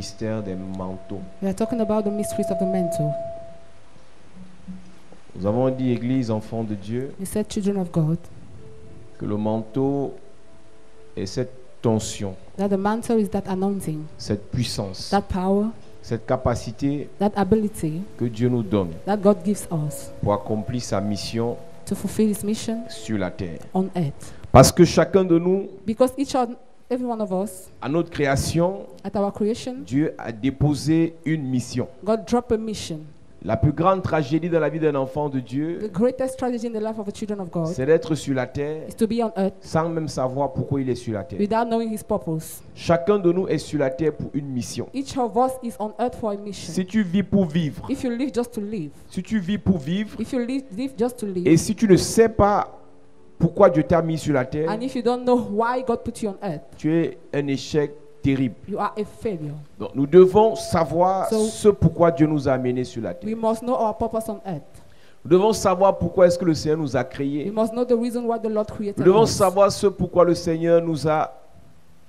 mystère des manteaux. We are talking about the mysteries of the mantle. Nous avons dit, Église, enfants de Dieu, We said, children of God, que le manteau est cette tension, that the mantle is that anointing, cette puissance, that power, cette capacité that ability que Dieu nous donne that God gives us pour accomplir sa mission to fulfill His mission sur la terre. on earth. Parce que chacun de nous, Because every one of us, à notre création, at our creation, Dieu a déposé une mission. God dropped a mission. La plus grande tragédie dans la vie d'un enfant de The Dieu, greatest tragedy in the life of the children of God c'est d'être sur la terre is to be on earth sans même savoir pourquoi il est sur la terre. without knowing His purpose. Chacun de nous est sur la terre pour une mission. Each of us is on earth for a mission. Si tu vis pour vivre, If you live just to live, si tu vis pour vivre, if you live just to live, et si tu ne sais pas pourquoi Dieu t'a mis sur la terre, and if you don't know why God put you on earth, tu es un échec terrible. you are a failure. Donc nous devons savoir So- ce pourquoi Dieu nous a amenés sur la We terre. must know our purpose on earth. Nous devons savoir pourquoi est-ce que le Seigneur nous a We créés. must know the reason why the Lord created Nous devons us. savoir ce pourquoi le Seigneur nous a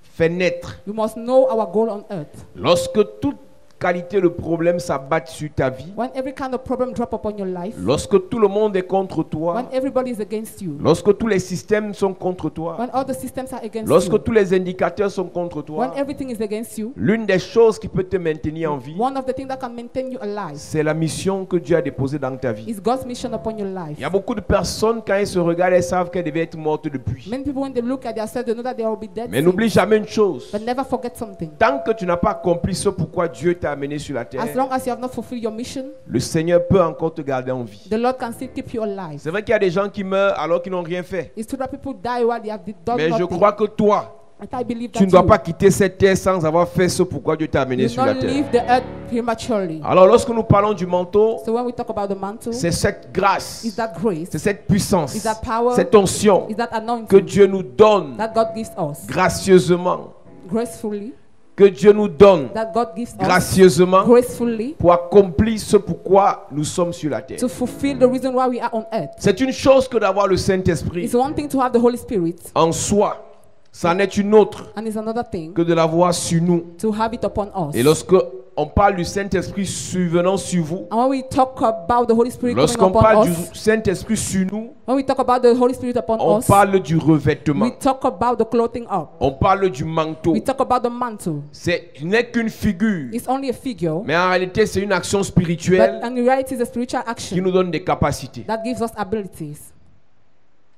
fait naître. We must know our goal on earth. Lorsque toute qualité de problème s'abattent sur ta vie, When every kind of problem drop upon your life, lorsque tout le monde est contre when toi, everybody is against you, lorsque tous les systèmes sont contre toi, when all the systems are against lorsque you, tous les indicateurs sont contre when toi, everything is against you, l'une des choses qui peut te maintenir en vie, one of the things that can maintain you alive c'est la mission que Dieu a déposée dans ta vie. is God's mission upon your life. Il y a beaucoup de personnes, quand elles se regardent, elles savent qu'elles devaient être mortes depuis. Many people, when they look at themselves, they know that they will be dead. Mais n'oublie jamais une chose. But never forget something. Tant que tu n'as pas accompli ce pourquoi Dieu t'a amené sur la terre, As long as you have not fulfilled your mission, le Seigneur peut encore te garder en vie. the Lord can still keep you alive. C'est vrai qu'il y a des gens qui meurent alors qu'ils n'ont rien fait. It's true that people die while they have done Mais je nothing. crois que toi, But I believe tu that ne dois you pas quitter cette terre sans avoir fait ce pourquoi Dieu t'a amené will sur la not terre. leave the earth prematurely. Alors lorsque nous parlons du manteau, So when we talk about the mantle, c'est cette grâce, is that grace, c'est cette puissance, is that power, cette onction is that que anointing Dieu nous donne that God gives us gracieusement, gracefully, que Dieu nous donne that God gives us gracieusement gracefully pour accomplir ce pourquoi nous sommes sur la terre. to fulfill the reason why we are on earth. C'est une chose que d'avoir le Saint-Esprit It's one thing to have the Holy Spirit, en soi, c'en est une autre and it's another thing que de l'avoir sur nous. to have it upon us. Et lorsque on parle du Saint-Esprit survenant sur vous, And when we talk about the Holy Spirit coming lorsqu'on upon parle us, du Saint-Esprit sur nous, when we talk about the Holy Spirit upon on us, parle du revêtement, we talk about the clothing up. on parle du manteau. We talk about the mantle. Ce n'est qu'une figure, It's only a figure, mais en réalité c'est une action but spirituelle in reality it's a spiritual qui action nous donne des capacités. that gives us abilities.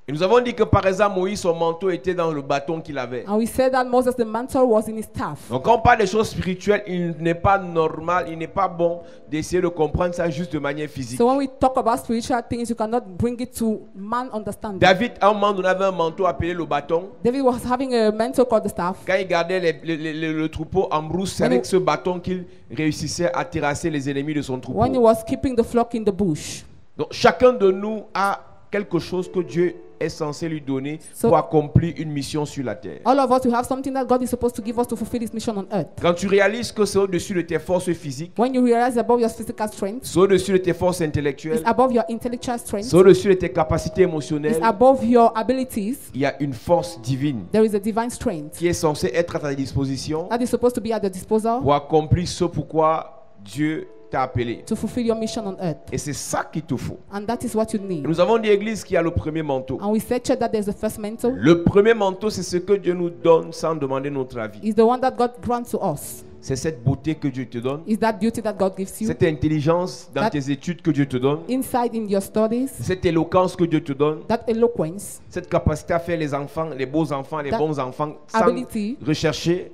Et nous avons dit que par exemple Moïse, son manteau était dans le bâton qu'il avait. And we said that Moses, the mantle was in his staff. Donc quand on parle des choses spirituelles, il n'est pas normal, il n'est pas bon d'essayer de comprendre ça juste de manière physique. So when we talk about spiritual things, you cannot bring it to man understanding. David, à un moment donné, avait un manteau appelé le bâton. David was having a mantle called the staff. Quand il gardait le troupeau en brousse, c'est avec ce bâton qu'il réussissait à terrasser les ennemis de son troupeau. When he was keeping the flock in the bush. Donc chacun de nous a quelque chose que Dieu est censé lui donner pour accomplir une mission sur la terre. All of us, we have something that God is supposed to give us to fulfill His mission on earth. Quand tu réalises que c'est au-dessus de tes forces physiques, When you realize above your physical strength, c'est au-dessus de tes forces intellectuelles, it's above your intellectual strength, c'est au-dessus de tes capacités émotionnelles, it's above your abilities, il y a une force divine there is a divine strength qui est censée être à ta disposition that is supposed to be at your disposal pour accomplir ce pourquoi Dieu t'a appelé. to fulfill your mission on earth. Et c'est ça qu'il te faut. And that is what you Et need. nous avons dit, Église, qu'il y a le premier manteau. And we said, church, that there's the first mantle. Le premier manteau, c'est ce que Dieu nous donne sans demander notre avis. Is the one that God grants to us. C'est cette beauté que Dieu te donne, Is that beauty that God gives you. cette intelligence dans That- tes études que Dieu te donne, Inside in your studies, cette éloquence que Dieu te donne, that eloquence, cette capacité à faire les enfants, les beaux enfants, les That bons enfants, sans ability. rechercher.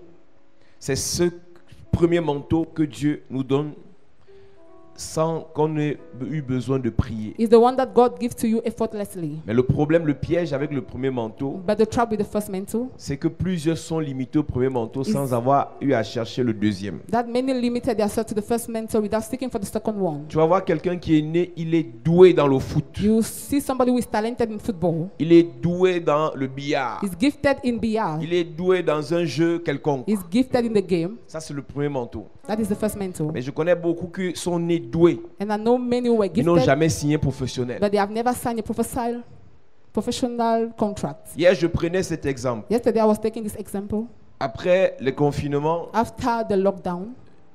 C'est ce premier manteau que Dieu nous donne sans qu'on ait eu besoin de prier. is the one that God gives to you effortlessly. Mais le problème, le piège avec le premier manteau, But the trouble with the first mantle, c'est que plusieurs sont limités au premier manteau sans avoir eu à chercher le deuxième. that many limited themselves to the first mantle without seeking for the second one. Tu vas voir quelqu'un qui est né, il est doué dans le foot. You see somebody who is talented in football, Il est doué dans le billard. is gifted in billard, Il est doué dans un jeu quelconque. is gifted in the game. Ça, c'est le premier manteau. That is the first mantle. Mais je connais beaucoup qui sont nés doués. And I know many who were Ils n'ont gifted, jamais signé professionnel. but they have never signed a professional contract. Hier, je prenais cet exemple. Yesterday, I was taking this example. Après le confinement, After the lockdown,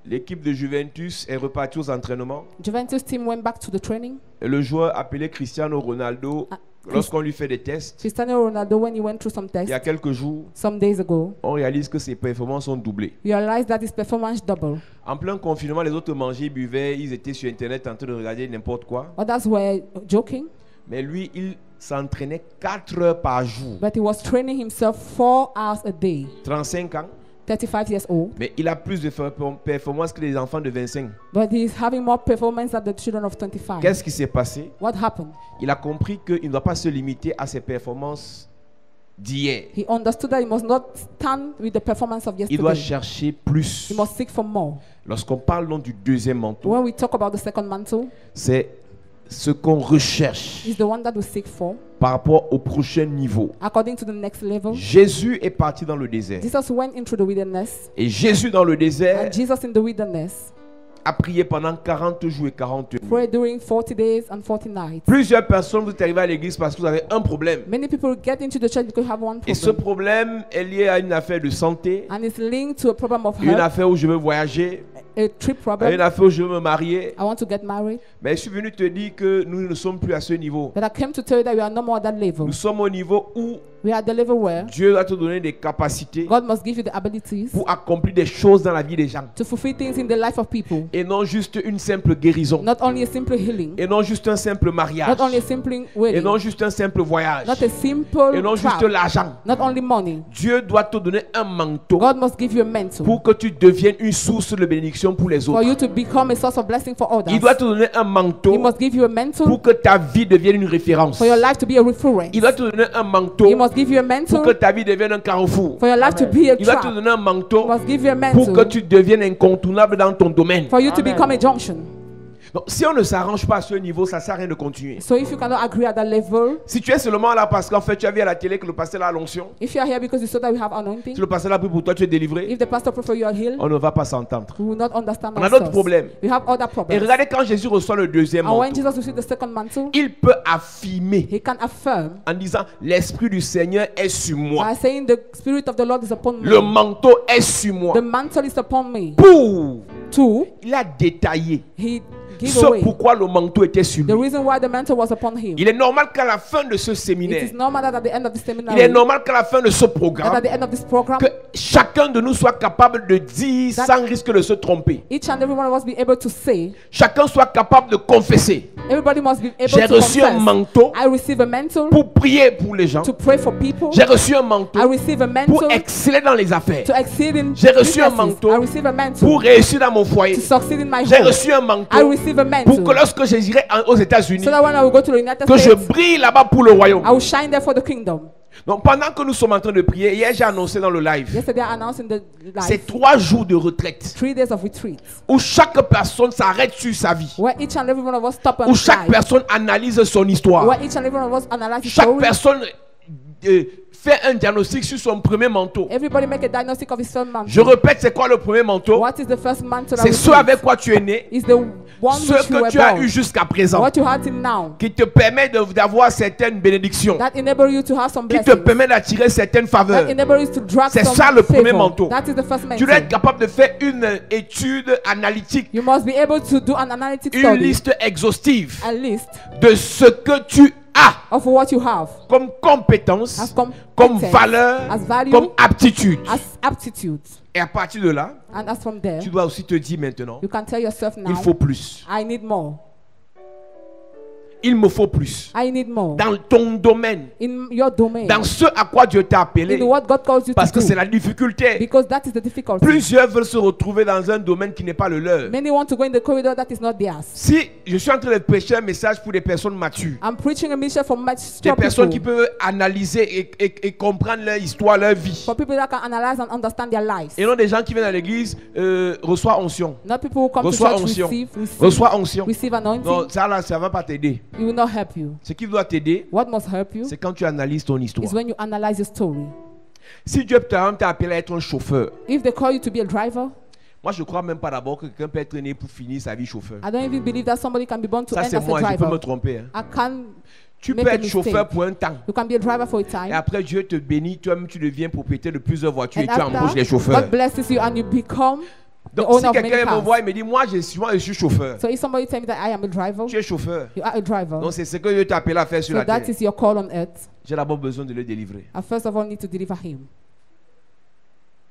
L'équipe de Juventus est repartie aux entraînements. Juventus team went back to the training. Et le joueur appelé Cristiano Ronaldo, lorsqu'on lui fait des tests, Cristiano Ronaldo, when he went through some il y a tests quelques jours, some days ago, on réalise que ses performances sont doublées. we realized that his performance doubled. En plein confinement, les autres mangeaient, buvaient, ils étaient sur Internet en train de regarder n'importe quoi. Others were joking, Mais lui, il s'entraînait 4 heures par jour. but he was training himself 4 hours a day. 35 ans. 35 years old, Mais il a plus de performances que les enfants de 25. but he's having more performance than the children of 25. Qu'est-ce qui s'est passé? What happened? Il a compris qu'il ne doit pas se limiter à ses performances d'hier. He understood that he must not stand with the performance of Il doit yesterday. chercher plus. He must seek for more. Lorsqu'on parle donc du deuxième manteau, When we talk about the second mantle, c'est ce qu'on recherche it's the one that we seek for par rapport au prochain niveau. according to the next level. Jésus est parti dans le désert. Jesus went into the wilderness, Et Jésus dans le désert and Jesus in the wilderness a prié pendant 40 jours et 40 nuits. prayed during 40 days and 40 nights. Plusieurs personnes vous êtes arrivées à l'église parce que vous avez un problème. Many people get into the church because they have one Et ce problem, problème est lié à une affaire de santé, and it's linked to a problem of une health, affaire où je veux voyager, a trip une problem. affaire où je veux me marier. I want to get married. Mais je suis venu te dire que nous ne sommes plus à ce niveau. But I came to tell you that we are no more at that level. Nous sommes au niveau où We are at the level where Dieu va te donner des capacités God must give you the abilities pour accomplir des choses dans la vie des gens. to fulfill things in the life of people. Et non juste une simple guérison. Not only a simple healing, Et non juste un simple mariage. not only a simple Et wedding, non juste un simple voyage. not a simple Et non juste travel, l'argent. not only money. Dieu doit te donner un manteau God must give you a mantle pour que tu deviennes une source de bénédiction pour les for autres. you to become a source of blessing for others. Il doit te donner un manteau He must give you a mantle pour que ta vie devienne une référence. for your life to be a reference. Il doit te donner un manteau He must give you a pour mantle que ta vie devienne un carrefour. for your life to be a Il doit te trap. donner un manteau He must give you a pour que mantle tu deviennes incontournable dans ton domaine. for you to become a junction. Donc, si on ne s'arrange pas à ce niveau, ça ne sert à rien de continuer. So if you cannot agree at that level, Si tu es seulement là parce qu'en fait tu as vu à la télé que le pasteur a l'onction, if you are here because you saw that we have anointing, si le pasteur l'a pris pour toi, tu es délivré, if the pastor prefer you are healed, on ne va pas s'entendre. we will not understand On a d'autres ourselves. problèmes. We have other Et problems. regardez quand Jésus reçoit le deuxième And when manteau, Jesus received the second mantle, il peut affirmer he can affirm en disant l'Esprit du Seigneur est sur moi. by saying the Spirit of the Lord is upon Le me. manteau est sur moi. The mantle is upon me. Pour, Two, il a détaillé he gave ce away pourquoi le manteau était sur the lui. reason why the mantle was upon him. Il est normal qu'à la fin de ce It séminaire, is normal that at the end of this il est seminary, normal qu'à la fin de ce that programme, at the end of this program, que chacun de nous soit capable de dire That- sans risque de se tromper. each and every one of us be able to say, Chacun soit capable de confesser. everybody must be able J'ai to reçu un confess. manteau I receive a mantle pour prier pour les gens. to pray for people. J'ai reçu un manteau I receive a pour mantle exceller dans les affaires. to exceed in J'ai reçu un businesses. manteau I receive a mantle Pour réussir dans mon to foyer. succeed in my J'ai home. reçu un I manteau receive a pour mantle que lorsque j'irai aux États-Unis, so that when I will go to the United que je States, brille là-bas pour le royaume. I will shine there for the kingdom. Donc pendant que nous sommes en train de prier, hier j'ai annoncé dans le live, Yesterday I announced in the c'est live 3 jours de retraite 3 days of retreat où chaque personne s'arrête sur sa vie, where each and every one of us stop and où chaque cry, personne analyse son histoire, where each and every one of us analyze his chaque story. personne fait un diagnostic sur son premier manteau. Everybody make a diagnostic of his first mantle. Je répète, c'est quoi le premier manteau? What is the first mantle? C'est ce avec quoi tu es né, Is the one ce which you que were tu as born, eu jusqu'à présent, what you had till now, qui te permet d'avoir certaines bénédictions, that enable you to have some qui te blessings, permet d'attirer certaines faveurs. that enable you to drag C'est some ça le premier favor. manteau. That is the first Tu dois être mantle. capable de faire une étude analytique, You must be able to do an analytic une study, liste exhaustive a list de ce que tu as of what you have comme compétence, as comme competence, valeur, as value, comme aptitude. as aptitude. Et à partir de là, And as from there, tu dois aussi te dire maintenant, you can tell yourself now, il faut plus. I need more. Il me faut plus. I need more. Dans ton domaine, In your domain, dans ce à quoi Dieu t'a appelé, in what God calls you parce to que c'est do. la difficulté. Because that is the difficulty. Plusieurs veulent se retrouver dans un domaine qui n'est pas le leur. Many want to go in the corridor that is not theirs. Si je suis en train de prêcher un message pour des personnes matures, I'm preaching a mission for des mature personnes qui people, peuvent analyser et comprendre leur histoire, leur vie, for people that can analyze and understand their lives. et non des gens qui viennent à l'église, reçoit onction, Not people who come to reçoit church onction, receive reçoit onction. receive anointing. Non, ça là, ça va pas t'aider. It will not help you. Ce qui doit t'aider, What must help you c'est quand tu analyses ton histoire. is when you analyze your story. Si Dieu t'a appelé à être un chauffeur, If they call you to be a driver, moi je crois même pas d'abord que quelqu'un peut être né pour finir sa vie chauffeur. I don't even believe that somebody can be born to Ça end c'est as a moi, je peux me driver. tromper. Hein. I can't Tu make peux a être mistake. chauffeur pour un temps. You can be a driver for a Et time. après Dieu te bénit, toi-même tu deviens propriétaire de plusieurs voitures et And tu embauches les after, chauffeurs. God blesses you and you become the Donc si owner of many quelqu'un me cars. voit, il me dit, moi je suis chauffeur. So if somebody tell me that I am a driver, Tu es chauffeur. you are a driver. Donc c'est ce que Dieu t'a appelé à faire sur So la that terre. is your call on earth. J'ai d'abord besoin de le délivrer. I first of all need to deliver him.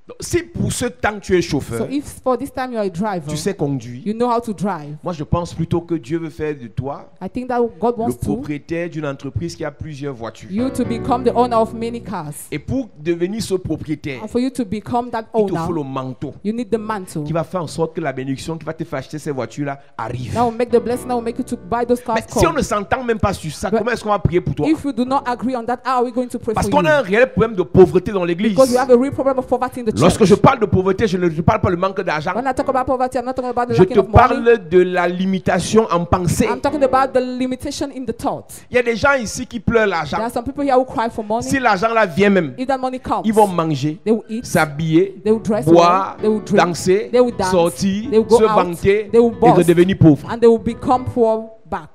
Donc, si pour ce temps tu es So chauffeur, if for this time you are a driver, tu sais conduire, you know how to drive. moi je pense plutôt que Dieu veut faire de toi I think that God le wants to propriétaire d'une entreprise qui a plusieurs voitures. you to become the owner of many cars. Et pour devenir ce propriétaire, And for you to become that il te faut le owner, manteau you need the mantle. qui va faire en sorte que la bénédiction qui va te faire acheter ces voitures-là arrive. That will make the blessing that will make you to buy those cars Mais si on come. ne s'entend même pas sur ça, But comment est-ce qu'on va prier pour toi? If you do not agree on that, how are we going to pray Parce for qu'on you? a un réel problème de pauvreté dans l'église. Because you have a real problem of poverty in the Lorsque church. je parle de pauvreté, je ne parle pas du manque d'argent. When I talk about poverty, I'm not talking about the Je lacking te of money. parle de la limitation en pensée. I'm talking about the limitation in the thought. Il y a des gens ici qui pleurent There l'argent. are some people here who cry for money. Si l'argent là vient même, If that money comes, ils vont manger, they will eat, s'habiller, they will dress boire, well, they will drink, danser, they will dance, sortir, they will go se out, vanter they will et boast, redevenir pauvres. and they will become poor back.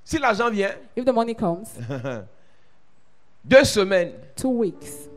Si l'argent vient, If the money comes, 2 semaines, 2 weeks,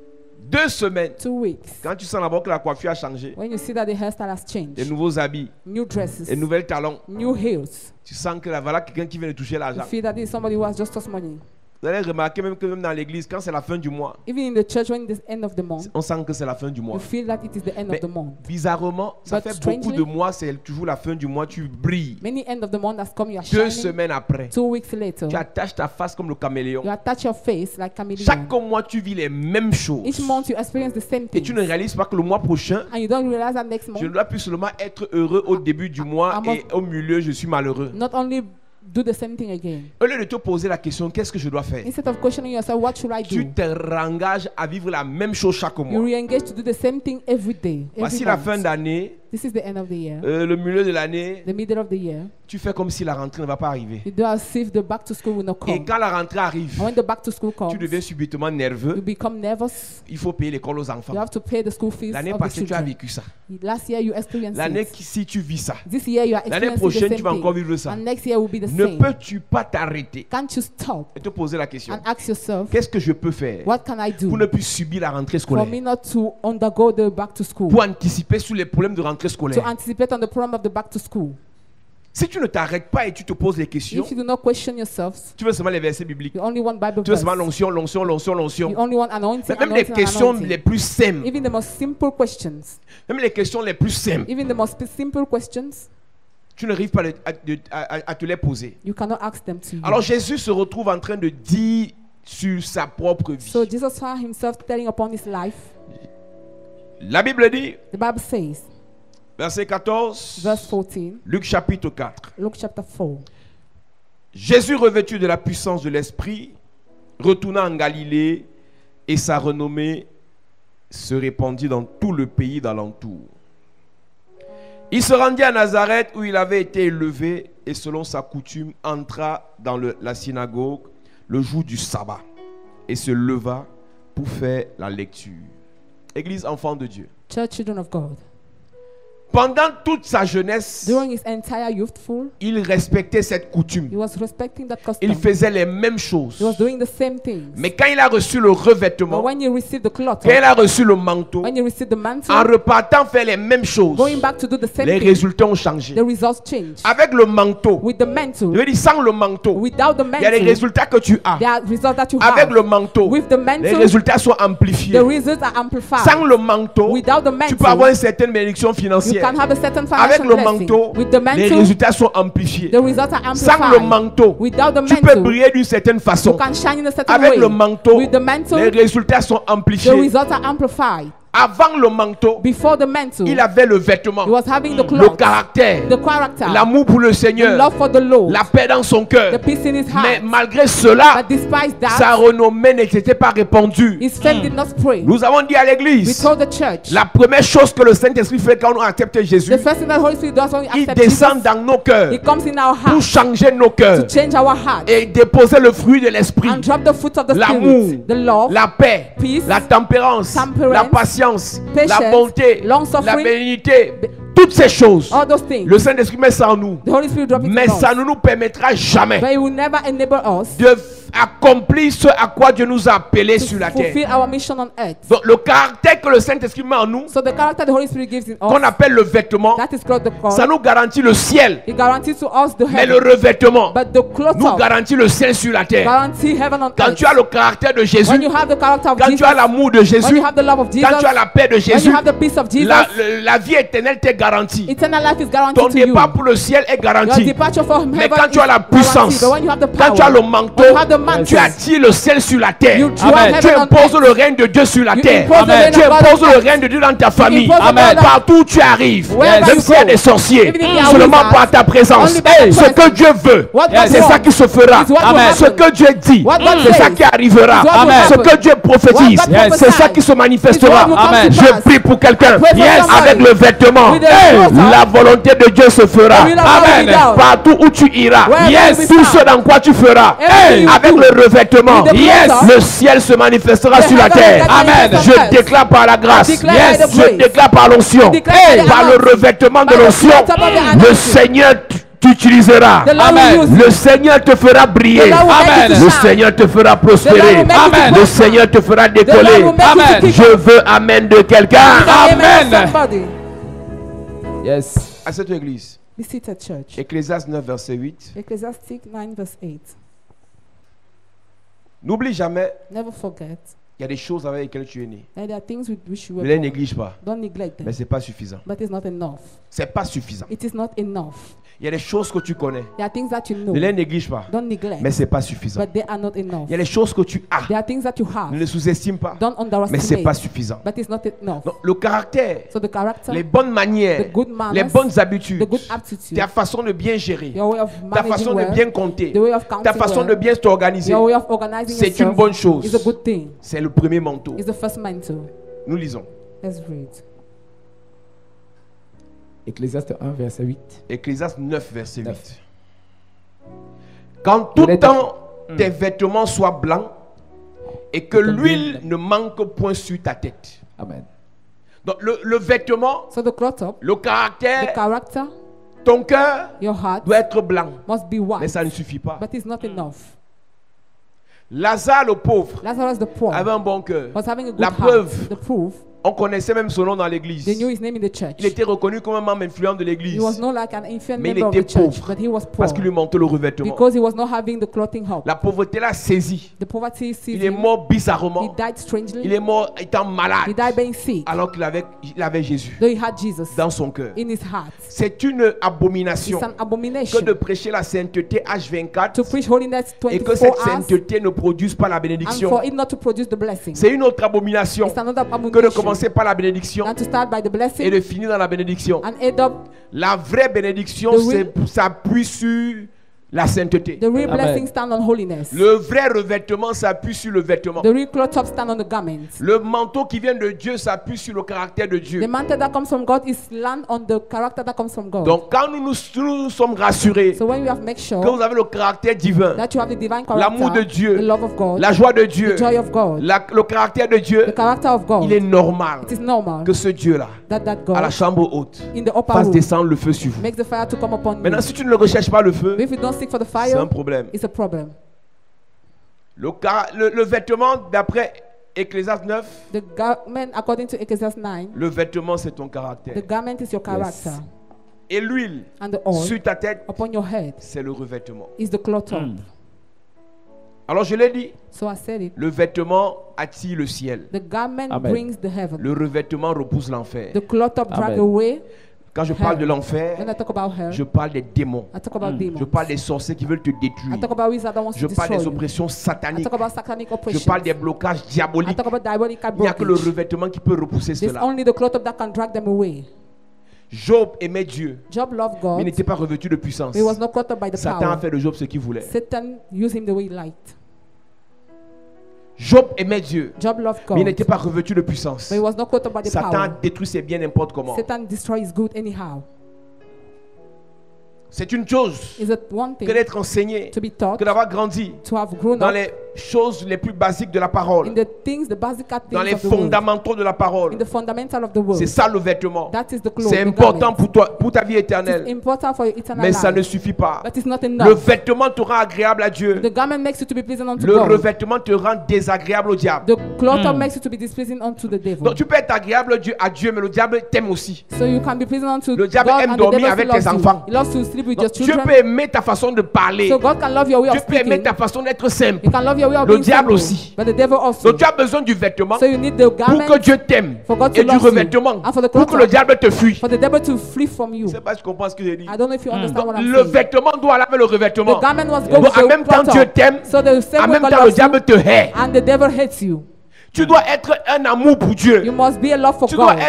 2 semaines, 2 weeks. quand tu sens d'abord que la coiffure a changé, When you see that the hairstyle has les changed, nouveaux habits, new dresses, les nouvelles talons, new heels, tu sens que là, voilà quelqu'un qui vient de toucher you l'argent. feel that this is somebody who has just lost money. Vous allez remarquer même que même dans l'église, quand c'est la fin du mois, Even in the church, when it is end of the month, on sent que c'est la fin du mois. you feel that it is the end Mais of the month. bizarrement, ça But fait beaucoup strangely, de mois, c'est toujours la fin du mois, tu brilles. Many end of the month has come, you are 2 shining. semaines après, 2 weeks later, tu attaches ta face comme le caméléon. you attach your face like chameleon. Chaque mois, tu vis les mêmes choses. Each month you experience the same Et thing. tu ne réalises pas que le mois prochain, And you don't realize that next je month, ne dois plus seulement être heureux au début du mois I'm et au milieu, je suis malheureux. not only do the same thing again. Au lieu de te poser la question, qu'est-ce que je dois faire? Instead of questioning yourself, what should I Tu do? te rengages à vivre la même chose chaque You mois. re-engage to do the same thing every day. Voici Every la month. fin d'année, This is the end of the year. le milieu de l'année, The middle of the year. tu fais comme si la rentrée ne va pas arriver. You do as if the back to school will not Et come. quand la rentrée arrive, And when the back to school comes, tu deviens subitement you nerveux. become nervous. Il faut payer l'école aux enfants. You have to pay the school fees L'année of the passée, tu as children. vécu ça. Last year you experienced L'année it. si tu vis ça, This year you are l'année experiencing prochaine, the tu vas same encore thing. vivre ça. And next year will be the Ne same. peux-tu pas t'arrêter Can't you stop et te poser la question, and ask yourself, qu'est-ce que je peux faire what can I pour ne do plus subir la rentrée for scolaire, me not to undergo the back to school? pour anticiper sur les problèmes de rentrée To scolaire? anticipate on the problem of the back to school. Si tu ne t'arrêtes pas et tu te poses les questions, If you do not question yourselves, tu veux seulement les versets bibliques, you only want Bible tu veux verse. seulement l'onction, l'onction, l'onction, You l'onction. only want anointing, Même les anointing, and questions anointing. les plus simples, Even the most simple questions. même les questions les plus simples, Even the most simple questions, tu n'arrives pas à te les poser. you cannot ask them to you. Alors Jésus se retrouve en train de dire sur sa propre vie. So Jesus found himself telling upon his life. La Bible dit, The Bible says, verset 14, verse 14, Luc chapitre 4. Luke chapter 4. Jésus, revêtu de la puissance de l'Esprit, retourna en Galilée et sa renommée se répandit dans tout le pays d'alentour. Il se rendit à Nazareth où il avait été élevé et selon sa coutume entra dans la synagogue le jour du sabbat et se leva pour faire la lecture. Église enfant de Dieu. Church children of God. Pendant toute sa jeunesse, During his entire youthful, il respectait cette coutume. he was respecting that custom. Il faisait les mêmes choses. He was doing the same things. Mais quand il a reçu le But revêtement, when he received the cloth, quand il a reçu le manteau, when he received the mantle, en repartant faire les mêmes choses, going back to do the same les thing, résultats ont changé. the results change. Avec le manteau, With the mantle, je veux dire sans le manteau, without the il y a les mantle, résultats que tu as. there are results that you Avec have. le manteau, With the les mantle, résultats sont amplifiés. the results are amplified. Sans le manteau, Without the tu peux avoir mantle, une certaine bénédiction you financière. can have a certain Avec financial le blessing. manteau, With the les mantle, résultats sont amplifiés. the results are Sans le amplified. manteau, Without the tu peux mantle, briller d'une certaine you façon. can shine in a certain Avec way. le manteau, With the mantle, les résultats sont the amplifiés. results are amplified. Avant le manteau, Before the mantle, il avait le vêtement, he was having the le cloth, caractère, the character, l'amour pour le the Seigneur, love for the Lord, la paix dans son the cœur. peace in his Mais heart. malgré cela, But despite sa that, renommée n'était pas répandue. his fame did not spread. Nous avons dit à We l'église, told the church, la première chose que le Saint-Esprit fait quand on accepte Jésus, the first thing that the Holy Spirit does when we il accept descend Jesus, dans nos cœurs He comes in our pour heart changer nos to cœurs change our heart et déposer le fruit de l'Esprit, and drop the fruit of the l'amour, Spirit, the love, la paix, peace, la tempérance, temperance, la patience, patience, la bonté, la long-suffering, bénignité, toutes ces choses. all those things. Le Saint-Esprit met ça en nous. The Holy Spirit drop it Mais in ça us. ne nous permettra jamais But it will never enable us de accomplir ce à quoi Dieu nous a appelés to sur la terre. fulfill our mission on earth. Donc le caractère que le Saint-Esprit met en nous, So the character the Holy Spirit gives in qu'on us, appelle le vêtement, that is called the ça call. nous garantit le ciel. It guarantees to us the Mais le heaven, revêtement but the cloth nous up garantit le ciel sur la terre. guarantee heaven on Quand earth. tu as le caractère de When Jésus, you have the character of quand tu Jesus, as l'amour de when Jésus, you have the love of Jesus, quand tu as la paix de when Jésus, you have the peace of Jesus, la vie éternelle t'est garantie. eternal life is Ton guaranteed to you. départ pour le ciel est Your garanti. departure from Mais heaven quand is tu as la puissance, guaranteed. But when you have the quand power, tu as le manteau, when you have the mantle, tu attires le ciel sur la terre. you draw Amen. Tu heaven on imposes earth. le règne de Dieu sur la You terre. impose the Amen. reign Tu of God imposes on le earth. règne de Dieu dans ta famille. impose the Amen. God Partout où tu arrives, Wherever même you s'il y a go, des sorciers, even if there are seulement wizards, par ta présence, only by your ce presence. que Dieu veut, What God c'est ça wants qui se fera. is what will Amen. Ce happen. que Dieu dit, What God c'est ça says qui arrivera. is what will Amen. Ce happen. que Dieu prophétise, What God c'est prophesies ça qui se manifestera. is what will come Amen. to Je pass. prie pour quelqu'un. I pray for Yes. somebody. Avec le vêtement, With the cloth on. la volonté de Dieu se fera. The will of God will be done. Partout où tu iras, Wherever yes, you tout be ce found. dans quoi tu feras, Everything you avec do. le revêtement, With the yes, cloth on. le ciel se manifestera The sur la heaven terre. will Amen. manifest on earth. Je déclare par la grâce, I declare by the je grace. déclare par l'onction, I declare by the par le anointing. revêtement de By the l'onction, cloth of the le anointing. Seigneur t'utilisera. The Lord Amen. will use Le you. Seigneur te fera briller. The Lord will make Amen. you to Le shine. Seigneur te fera The Lord prospérer. will make you to Amen. Le prosper. Seigneur te fera The Lord décoller. will make you to Amen. keep Je veux amen de quelqu'un. Amen. Amen. Somebody. Yes. À cette église, Be seated, church. Ecclésiaste 9, verset 8. Ecclesiastes 9 verse 8. N'oublie jamais, Never forget il y a des choses avec lesquelles tu es né. that there are things with which you Ne were les born. néglige pas. Don't neglect them. Mais ce n'est pas suffisant. But it's not enough. C'est pas suffisant. It is not enough. Il y a des choses que tu connais. There are things that you know. Ne les néglige pas. Don't neglect. Mais ce n'est pas suffisant. But they are not enough. Il y a des choses que tu as. There are things that you Ne have. les sous-estime pas. Don't Mais ce n'est underestimate. pas suffisant. But it's not enough. Donc, le caractère, So the character, les bonnes manières, the good manners, les bonnes habitudes, the good aptitude, ta façon de bien gérer, your way of ta managing façon de well, bien compter, the way of ta counting façon de well, bien t'organiser, your way of organizing c'est une yourself bonne chose. is a good thing. C'est le premier manteau. It's the first mantle. Nous lisons. Let's read. Ecclésiaste 1, verset 8. Ecclésiaste 9, verset 8. 9. Quand tout Honnête- temps tes vêtements soient blancs et que l'huile ne manque point sur ta tête. Amen. Donc le vêtement, So the cloth up, le the caractère, character, ton cœur your heart doit être blanc. must be Mais white. ça ne suffit pas. But it's not enough. Lazare le pauvre Lazarus the poor avait un bon cœur. was having a good La heart. preuve, The proof, on connaissait même son nom dans l'église. they knew his name in the church. Il était reconnu comme un membre influent de He l'église was not like an infant Mais il member of était the church, pauvre but he was poor parce qu'il lui manquait le revêtement. because he was not having the clothing up. La pauvreté l'a saisi. The poverty seized Il est him. mort He bizarrement. died strangely. Il est mort étant malade He died being sick. alors qu'il avait Jésus Though he had Jesus dans son cœur. in his heart. C'est une abomination It's an que abomination de prêcher la sainteté H24 to preach holiness et que 24 cette hours sainteté ne produise pas la and bénédiction. for it not to produce the blessing. C'est une autre abomination It's another que de abomination commencer par la bénédiction than to start by the et blessing de finir dans la bénédiction. and end up La vraie bénédiction The real- s'appuie sur la sainteté. the real Amen. blessing stand on holiness. Le vrai revêtement s'appuie sur le vêtement. The real cloth up stand on the garment. Le manteau qui vient de Dieu s'appuie sur le caractère de Dieu. The mantle that comes from God is land on the character that comes from God. Donc quand nous sommes rassurés So when you have make que sure vous avez le caractère divin, that you have the divine l'amour de character, Dieu, the love of God, la joie de Dieu, the joy of God, le caractère de Dieu, the character of God, il est normal it is normal que ce Dieu-là, that à la God chambre haute, in the upper fasse room descendre le feu sur vous. makes the fire to come upon Maintenant, you. si tu ne le recherches pas le feu, If you don't seek for the c'est fire, un problème. it's a problem. Le vêtement, d'après Ecclésiaste 9, The garment, according to Ecclesiastes 9, le vêtement c'est ton the caractère. garment is your character, Et l'huile and the oil sur ta tête, upon your head c'est le revêtement. is the cloth up. Alors je l'ai dit, So I said it. le vêtement attire le ciel. The garment Amen. brings the heaven. Le revêtement repousse l'enfer. The cloth up drag Amen. away. Quand je parle de When l'enfer, I talk about her, je parle des démons. I talk about demons. Je parle des sorciers qui veulent te I détruire. talk about wizards that wants Je to parle destroy des you. oppressions I sataniques. talk about satanic Je oppression. parle des blocages I diaboliques. talk about diabolical Il n'y a que le blockage. revêtement qui peut repousser There's cela. only the cloth up that can drag them away. Job aimait Dieu, Job loved mais il God. n'était pas revêtu de puissance. He was not caught up by the Satan a power. fait de Job ce qu'il voulait. Satan used him the way he liked. Job aimait Dieu, Job loved mais il God. n'était pas revêtu de puissance. But he was not caught up by the Satan a power. détruit ses biens n'importe comment. Satan destroys good anyhow. C'est une chose Is it one que thing d'être enseigné, to be taught, que d'avoir grandi to have grown dans up les choses les plus basiques de la parole, in the things, the basic dans things les of the word, fondamentaux de la parole. in the fundamental of the word. C'est ça le vêtement. That is the clothes. C'est the important garment. pour toi, pour ta vie It is éternelle. important for your eternal Mais ça life. ne suffit pas. But it's not Le enough. vêtement te rend agréable à Dieu. The garment makes you to be pleasing unto Le God. revêtement te rend désagréable au diable. The cloth makes you to be displeasing unto the devil. Donc tu peux être agréable à Dieu, mais le diable t'aime aussi. So you can be pleasing unto Le diable God, aime and the dormir devil avec still tes loves enfants. you. He loves to sleep with Donc, your Dieu children. peut aimer ta façon de parler. So God can love your way Dieu of peut aimer speaking. ta façon d'être simple. He can love your way of Le being diable simple. aussi. But the devil also. Donc tu as besoin du vêtement So you need the pour garment que Dieu t'aime for God to et du love you. revêtement And for the pour cloth que le diable te fuit. for the devil to flee from you. Je ne sais pas si tu comprends ce que j'ai dit. I don't know if you understand what I'm Le saying. vêtement doit aller avec le revêtement. The garment was Donc, go with en the même temps, cloth Dieu on. t'aime. So the same En way même God temps, le loves diable you, te hait. and the devil hates you. Tu dois être un amour pour Dieu. You must be a love for Tu dois God.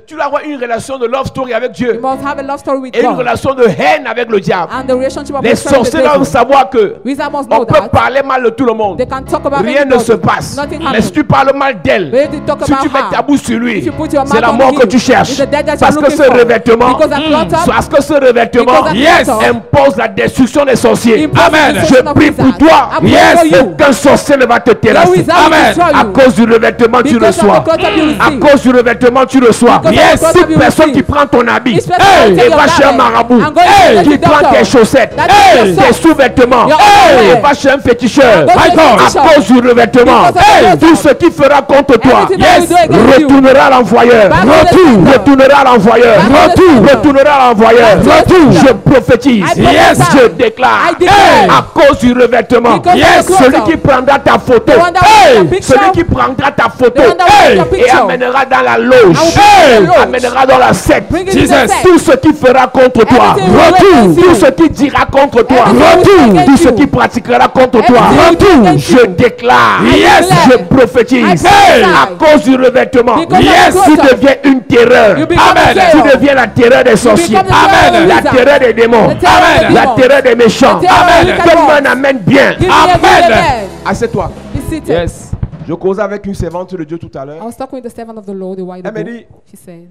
tu dois avoir une relation de love story avec Dieu You must have a love story with et une God. relation de haine avec le diable. And the relationship of Les hatred with the sorciers doivent devil. savoir que Wizards must on know peut that. parler mal de tout le monde. They can talk about Rien ne anybody. se passe. Nothing Mais si happens. tu parles mal d'elle, But if you talk si about tu mets ta her, bouche sur lui, if you put your c'est mouth la on mort him, que tu cherches. it's the death that Parce you're que looking ce for. revêtement, Because that cloth parce que ce revêtement Because that cloth impose la destruction des sorciers. imposes Amen. the Je destruction of prie pour wizards. toi. I pray for you. Aucun sorcier ne va te terrasser. wizard will Amen. destroy À you. cause du revêtement, tu Because of reçois. the cloth that you À receive. cause du revêtement, tu reçois. Because of the cloth Toute that you personne qui receive. prend ton habit Each person will take et your va chez un garment marabout, and go to qui the prend doctor. tes chaussettes, That is your tes socks. sous-vêtements, Your underwear. et va chez un féticheur. Go to the À féticheur. cause du revêtement, Because of the tout cloth. ce qui fera contre toi, Everything that we do against you. retournera à l'envoyeur. Back to the sender. Retournera à l'envoyeur. Back to the sender. Retournera à l'envoyeur. Back to the sender. Je prophétise. I prophesy. Je déclare. I declare. À cause du revêtement, Because of the cloth. celui qui prendra ta photo, The one that will take your picture. celui qui prendra ta photo The one that will take your et picture. amènera dans la loge, I will bring in the loge. amènera dans la secte. Bring it in the secte. Tout ce qui fera contre toi, Everything will retourne. against you. Tout ce qui dira contre toi, Everything will retourne. against Tout ce you. qui pratiquera contre toi, Everything will retourne. against Je you. déclare, I declare. je prophétise, I prophesy. à cause du revêtement, Because of the tu cloth. deviens une terreur. You become a Amen. terror. Tu deviens la terreur des sorciers. become the terror of Amen. La wizards. terreur des démons. The terror of the Amen. La demons. terreur des méchants. The terror of Amen. wicked Donne-moi ones. un amen bien. Give me a good amen. Assieds-toi. Be seated. Yes. Je causais avec une servante de Dieu tout à I l'heure. was talking with the servant of the Lord a while Elle m'a ago. dit, She said,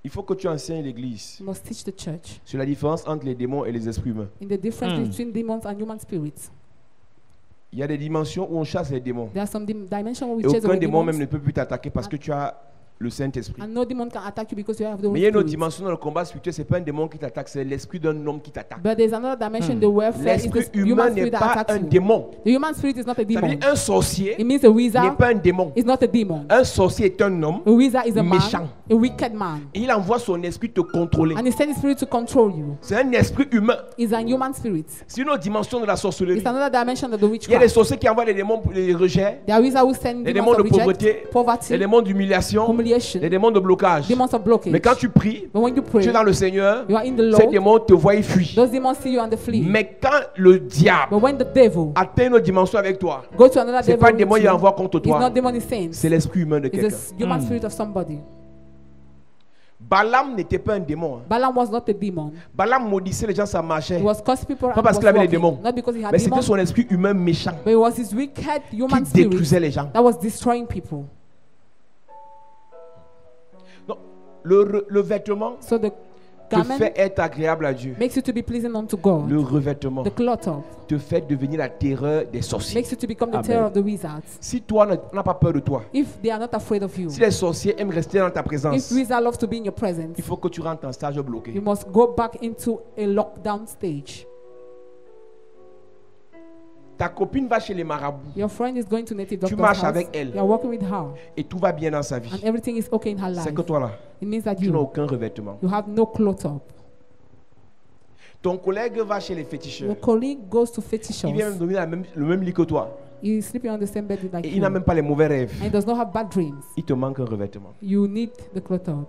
il faut que tu enseignes l'église you must teach the church sur la différence entre les démons et les esprits humains. in the difference between demons and human spirits. Il y a des dimensions où on chasse les démons. There are some dimensions where we Et chase aucun away démon demons, même ne peut plus t'attaquer parce que tu as le Saint-Esprit. and no demon can attack you because you have the Mais il y a Holy une autre Spirit. dimension dans le combat spirituel, c'est pas un démon qui t'attaque, c'est l'esprit d'un homme qui t'attaque. But there's another dimension, the warfare is L'esprit the humain human n'est spirit that pas attacks un you. démon. The human spirit is not a Ça veut demon. dire un sorcier It means a n'est wizard pas un démon. is not a demon. Un sorcier est un homme A wizard is a man, méchant. a wicked man. et il envoie son esprit te contrôler. And he sends his spirit to control you. C'est un esprit humain. It's a human spirit. C'est une autre dimension de la sorcellerie. It's another dimension of the Il y a des witchcraft. sorciers qui envoient les démons pour les rejets, There are wizards who send les demons démons of de reject, pauvreté, les poverty, démons d'humiliation, humiliation, les démons de blocage. demons of blockage. Mais quand tu pries, But when you tu pray, es dans le Seigneur, you are in the ces Lord, démons te voient et fuient. those demons see you and they flee. Mais quand le diable But when the devil atteint une autre dimension avec toi, go to another c'est devil pas un with démon you, qui envoie contre it's not toi, demon he sends. c'est l'esprit humain de It's quelqu'un. a human spirit of somebody. Balaam n'était pas un démon. Hein. Balaam was not a demon. Balaam maudissait les gens, ça marchait. He was cursing people Pas and parce was qu'il avait les walking. démons. Not because he had Mais c'était demons, son esprit humain méchant but it was his wicked human qui spirit détruisait les gens. that was destroying people. Donc, le vêtement So the te garment fait être agréable à Dieu. makes you to be pleasing unto God. Le revêtement The cloth of te fait devenir la terreur des sorciers. makes you to become the Amen. terror of the wizards. Si toi n'as pas peur de toi, If they are not afraid of you, si les sorciers aiment rester dans ta if présence, wizards love to be in your presence, il faut que tu rentres en stage you bloqué. must go back into a lockdown stage. Ta copine va chez les marabouts Your friend is going to native Tu doctor's marches house. avec elle. You are working with her, et tout va bien dans sa vie. and everything is okay in her life. C'est que toi là, It means that tu n'as you aucun revêtement. have no cloth up. Ton collègue va chez les féticheurs. Your colleague goes to fetish Il vient même house. dormir le même lit que toi. He is sleeping on the same bed like Et you, il n'a même pas les mauvais rêves. and he does not have bad dreams. Il te manque un revêtement. You need the cloth up.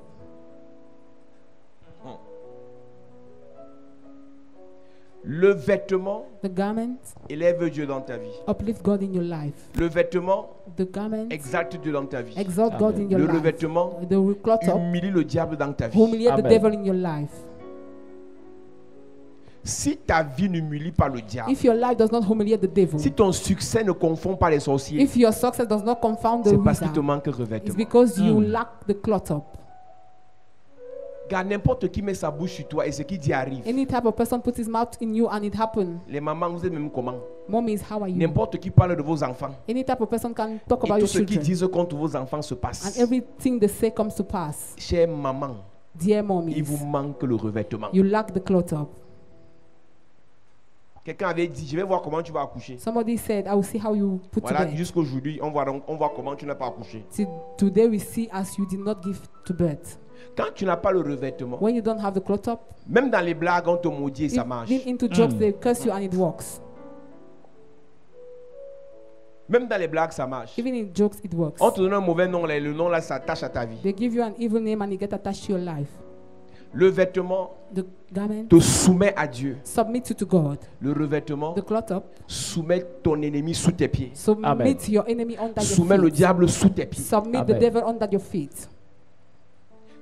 Le vêtement The garment élève Dieu dans ta vie. uplift God in your life. Le vêtement The garment exalte Dieu dans ta vie. exalt God in your Le life. revêtement The cloth up humilie le diable dans ta vie. humiliate the Amen. devil in your life. Si ta vie n'humilie pas le diable, If your life does not humiliate the devil, si ton succès ne confond pas les sorciers, if your success does not confound the c'est parce qu'il te wizard, manque un it's revêtement. because you lack the cloth up. Car n'importe qui met sa bouche sur toi et ce qu'il dit arrive. Any type of person put his mouth in you and it happen. Les mamans, vous êtes même comment? Mommies, how are you? N'importe qui parle de vos enfants. Any type of person can talk Et about tout your ce qu'ils children. disent contre vos enfants se passe. And everything they say comes to pass. Chère maman, Dear il mommies, vous manque le revêtement. you lack the cloth up. Quelqu'un avait dit, je vais voir comment tu vas accoucher. Somebody said, I will see how you put to Voilà, bed. jusqu'aujourd'hui, on voit comment tu n'as pas accouché. Till today we see as you did not give to birth. Quand tu n'as pas le revêtement, When you don't have the cloth up, même dans les blagues, on te maudit et ça marche. even into jokes they curse you and it works. Même dans les blagues, ça marche. Even in jokes it works. On te donne un mauvais nom, là, et le nom là s'attache à ta vie. They give you an evil name and it get attached to your life. Le vêtement The garment, te soumet à Dieu. submit you to God. Le revêtement The cloth up, soumet ton ennemi sous tes pieds. submit Amen. your enemy under Soumet your le feet. diable sous tes pieds. Submit the Amen. devil under your feet.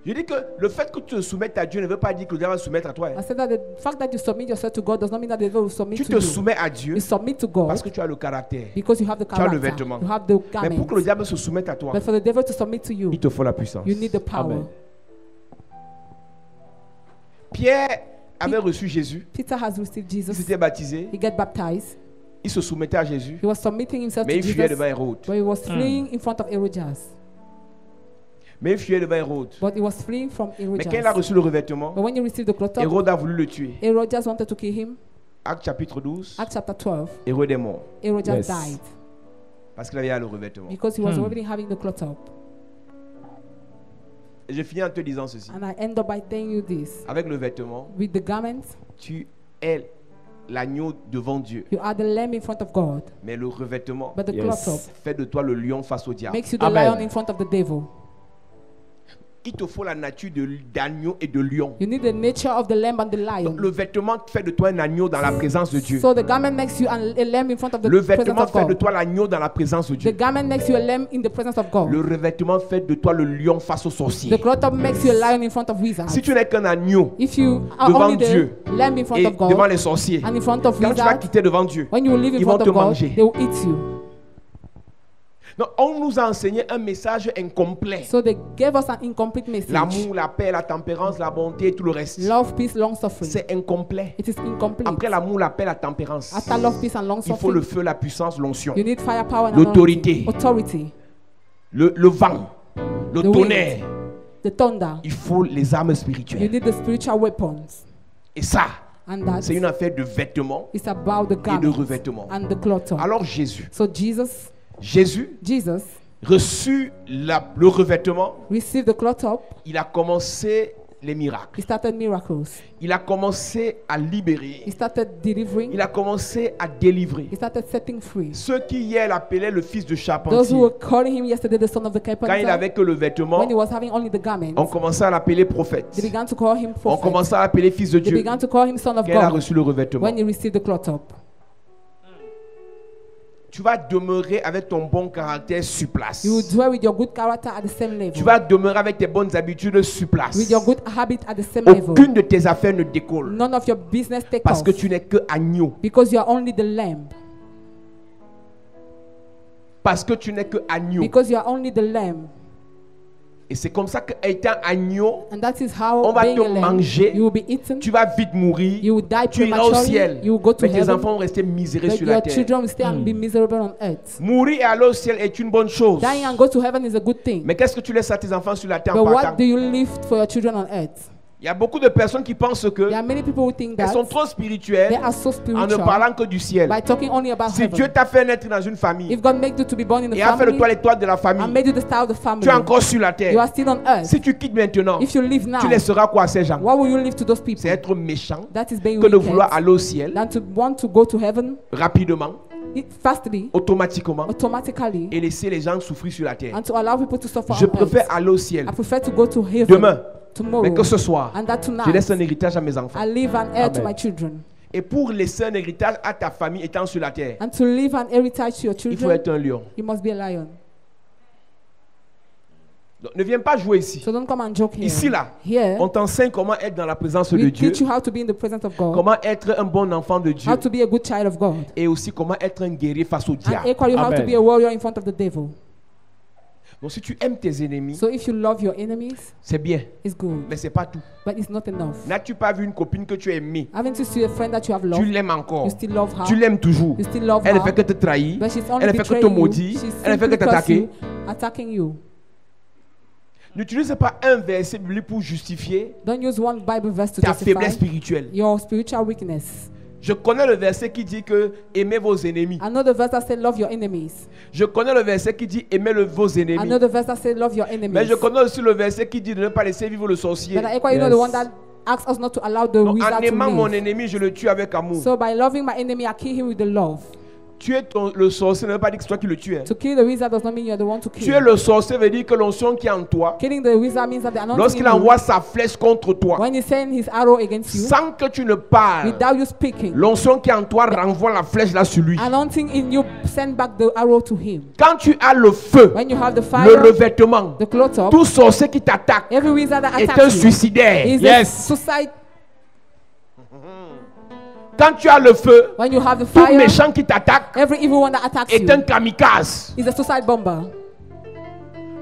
Je dis que le fait que tu te soumets à Dieu ne veut pas dire que le diable va se soumettre à toi. I said that the fact that you submit yourself to God does not mean that the devil will submit Tu to te you. soumets à Dieu You submit to God parce que tu as le caractère. because you have the Tu as le character. vêtement. You have the Mais pour que le garment. diable se soumette à toi, But for the devil to submit to you, il te faut la puissance. you need the power. Amen. Pierre avait reçu Jésus. Peter has received Il Jesus. s'était baptisé. He got baptized. Il se soumettait à Jésus. He was submitting himself Mais to il fuyait Jesus. devant Hérode. But he was fleeing in front of Herodias. Mais il fuyait devant Hérode. But he was fleeing from Mais quand il a Herodias. reçu le revêtement, But when he received the cloth up, Hérode a voulu le tuer. Herodias wanted to kill him. Acte chapitre 12. Acts chapter 12, Hérode est mort Herodias Yes. died parce qu'il avait le revêtement. because he was already having the cloth up. Et je finis en te disant ceci. And I end up by telling you this. Avec le vêtement, With the garments, tu es l'agneau devant Dieu. you are the lamb in front of God. Mais le revêtement But the Yes. cloth up fait de toi le lion face au diable. makes you the Amen. lion in front of the devil. Il te faut la nature d'agneau et de lion. You need the nature of the lamb and the Donc, le lion. vêtement fait de toi un agneau dans la présence de Dieu. So the garment makes you a lamb in front of the Le presence vêtement of fait de God. toi l'agneau dans la présence de The Dieu. garment makes you a lamb in the presence of God. Le revêtement fait de toi le lion face aux The sorciers. cloth up makes you a lion in front of wizards. Si tu n'es qu'un agneau If you are devant only the Dieu lamb in front et of God devant les sorciers, and in front of quand tu vas wizards, quitter devant Dieu, when you live in ils vont front te of God, manger. they will eat you. Donc, on nous a enseigné un message incomplet. So they gave us an incomplete message. L'amour, la paix, la tempérance, la bonté et tout le reste. Love, peace, long suffering. C'est incomplet. It is incomplete. Après l'amour, la paix, la tempérance, After love, peace, and long il faut le suffering, feu, la puissance, l'onction, you need firepower and l'autorité. anointing. Authority, le vent, le The wind. tonnerre. the thunder. Il faut les armes You spirituelles. need the spiritual weapons. Et ça, And that c'est une affaire de vêtements is about the et de garment revêtements. and the cloth. Alors Jésus So Jesus reçut le revêtement, received the cloth up. il a commencé les miracles. He started miracles. Il a commencé à libérer. He started delivering. Il a commencé à délivrer. He started setting free. Ceux qui hier l'appelaient le fils de Those charpentier, who were calling him yesterday the son of the quand il carpenter, n'avait que le vêtement, when he was having only the garment, on commençait à l'appeler prophète. they began to call him On prophet. commençait à l'appeler fils de They Dieu. began to call him son of Quand il a God reçu le revêtement, when he received the cloth up. tu vas demeurer avec ton bon caractère sur place. You will dwell with your good character at the same level. Tu vas demeurer avec tes bonnes habitudes sur place. With your good habit at the same level. Aucune de tes affaires ne décolle. None of your business take Parce off. que tu n'es que agneau. Because you are only the lamb. Parce que tu n'es que agneau. Because you are only the lamb. Et c'est comme ça qu'étant agneau, And that is how on va being te a lamb, manger. you will be eaten. Tu vas vite mourir. You will die Tu iras au prematurely. ciel. You will go to Mais tes heaven. enfants vont rester misérés But sur la your terre. children will stay and be miserable on earth. Mourir et aller au ciel est une bonne chose. Dying and go to heaven is a good thing. Mais qu'est-ce que tu laisses à tes enfants sur la terre But en what partant? do you leave for your children on earth? Il y a beaucoup de personnes qui pensent que There are many people who think elles that sont trop they spirituelles are so en ne spiritual parlant que du ciel. by talking only about Si Dieu heaven. t'a fait naître dans une famille If God made you to be born in the et a fait de family toi l'étoile de la and famille, made you the star of the family, tu es encore sur la you terre. are still on earth. Si tu quittes maintenant, If you leave now, tu laisseras quoi à ces gens? what will you leave to those people? C'est être méchant That is being que de wicked vouloir aller au ciel than to want to go to heaven rapidement, fastly, automatiquement, automatically, et laisser les gens souffrir sur la terre. and to allow people to suffer Je on préfère earth. aller au ciel I prefer to go to heaven demain, tomorrow, mais que ce soir, and that je laisse tonight un héritage à mes enfants. I leave an heir to Amen. my children. Et pour laisser un héritage à ta famille étant sur la terre, And to leave an heritage to your il faut children, être un lion. you must be a lion. Donc, ne viens pas jouer ici. So don't come and joke here. Ici, là, Here, on t'enseigne comment être dans la présence de we Dieu, teach you how to be in the presence of God, comment être un bon enfant de Dieu, how to be a good child of God, et aussi comment être un guerrier face au and diable. equally how to Amen. be a warrior in front of the devil. Donc si tu aimes tes ennemis, So if you love your enemies, c'est bien, it's good. mais c'est pas tout. But it's not enough. N'as-tu pas vu une copine que tu as aimée? Haven't you seen a friend that you have Tu loved? l'aimes encore. You still love her. Tu l'aimes toujours. You still love Elle ne her. fait que te trahir. But she's only Elle ne fait que te betraying you. maudire. She's Elle ne fait que simply curse t'attaquer. you, attacking you. N'utilise pas un verset biblique pour justifier Don't use one Bible verse to ta justify faiblesse spirituelle. your spiritual weakness. Je connais le verset qui dit que aimez vos ennemis. I know the verse that says love your enemies. Je connais le verset qui dit aimez vos I ennemis. know the verse that says love your enemies. Mais je connais aussi le verset qui dit de ne pas laisser vivre le sorcier. But I equally know the one that asks us not to allow the Donc, wizard en to aimant mon live. ennemi, je le tue avec amour. So by loving my enemy, I kill him with the love. Tuer le sorcier ne veut pas dire que c'est toi qui le tues. Hein. To kill the wizard does not mean you're the one to kill. Tuer le sorcier veut dire que l'onction qui est en toi, Killing the wizard means that the anointing lorsqu'il in you, envoie sa flèche contre toi, when he sends his arrow against you, sans que tu ne parles, without you speaking, l'onction qui est en toi renvoie la flèche là sur lui. anointing in you send back the arrow to him. Quand tu as le feu, When you have the le fire, revêtement, the clothes up, tout sorcier qui t'attaque every wizard that est un attacks you suicidaire. is Yes. a suicide. Quand tu as le feu, When you have the tout fire, méchant qui t'attaque every evil one that attacks est you un kamikaze. is a suicide bomber.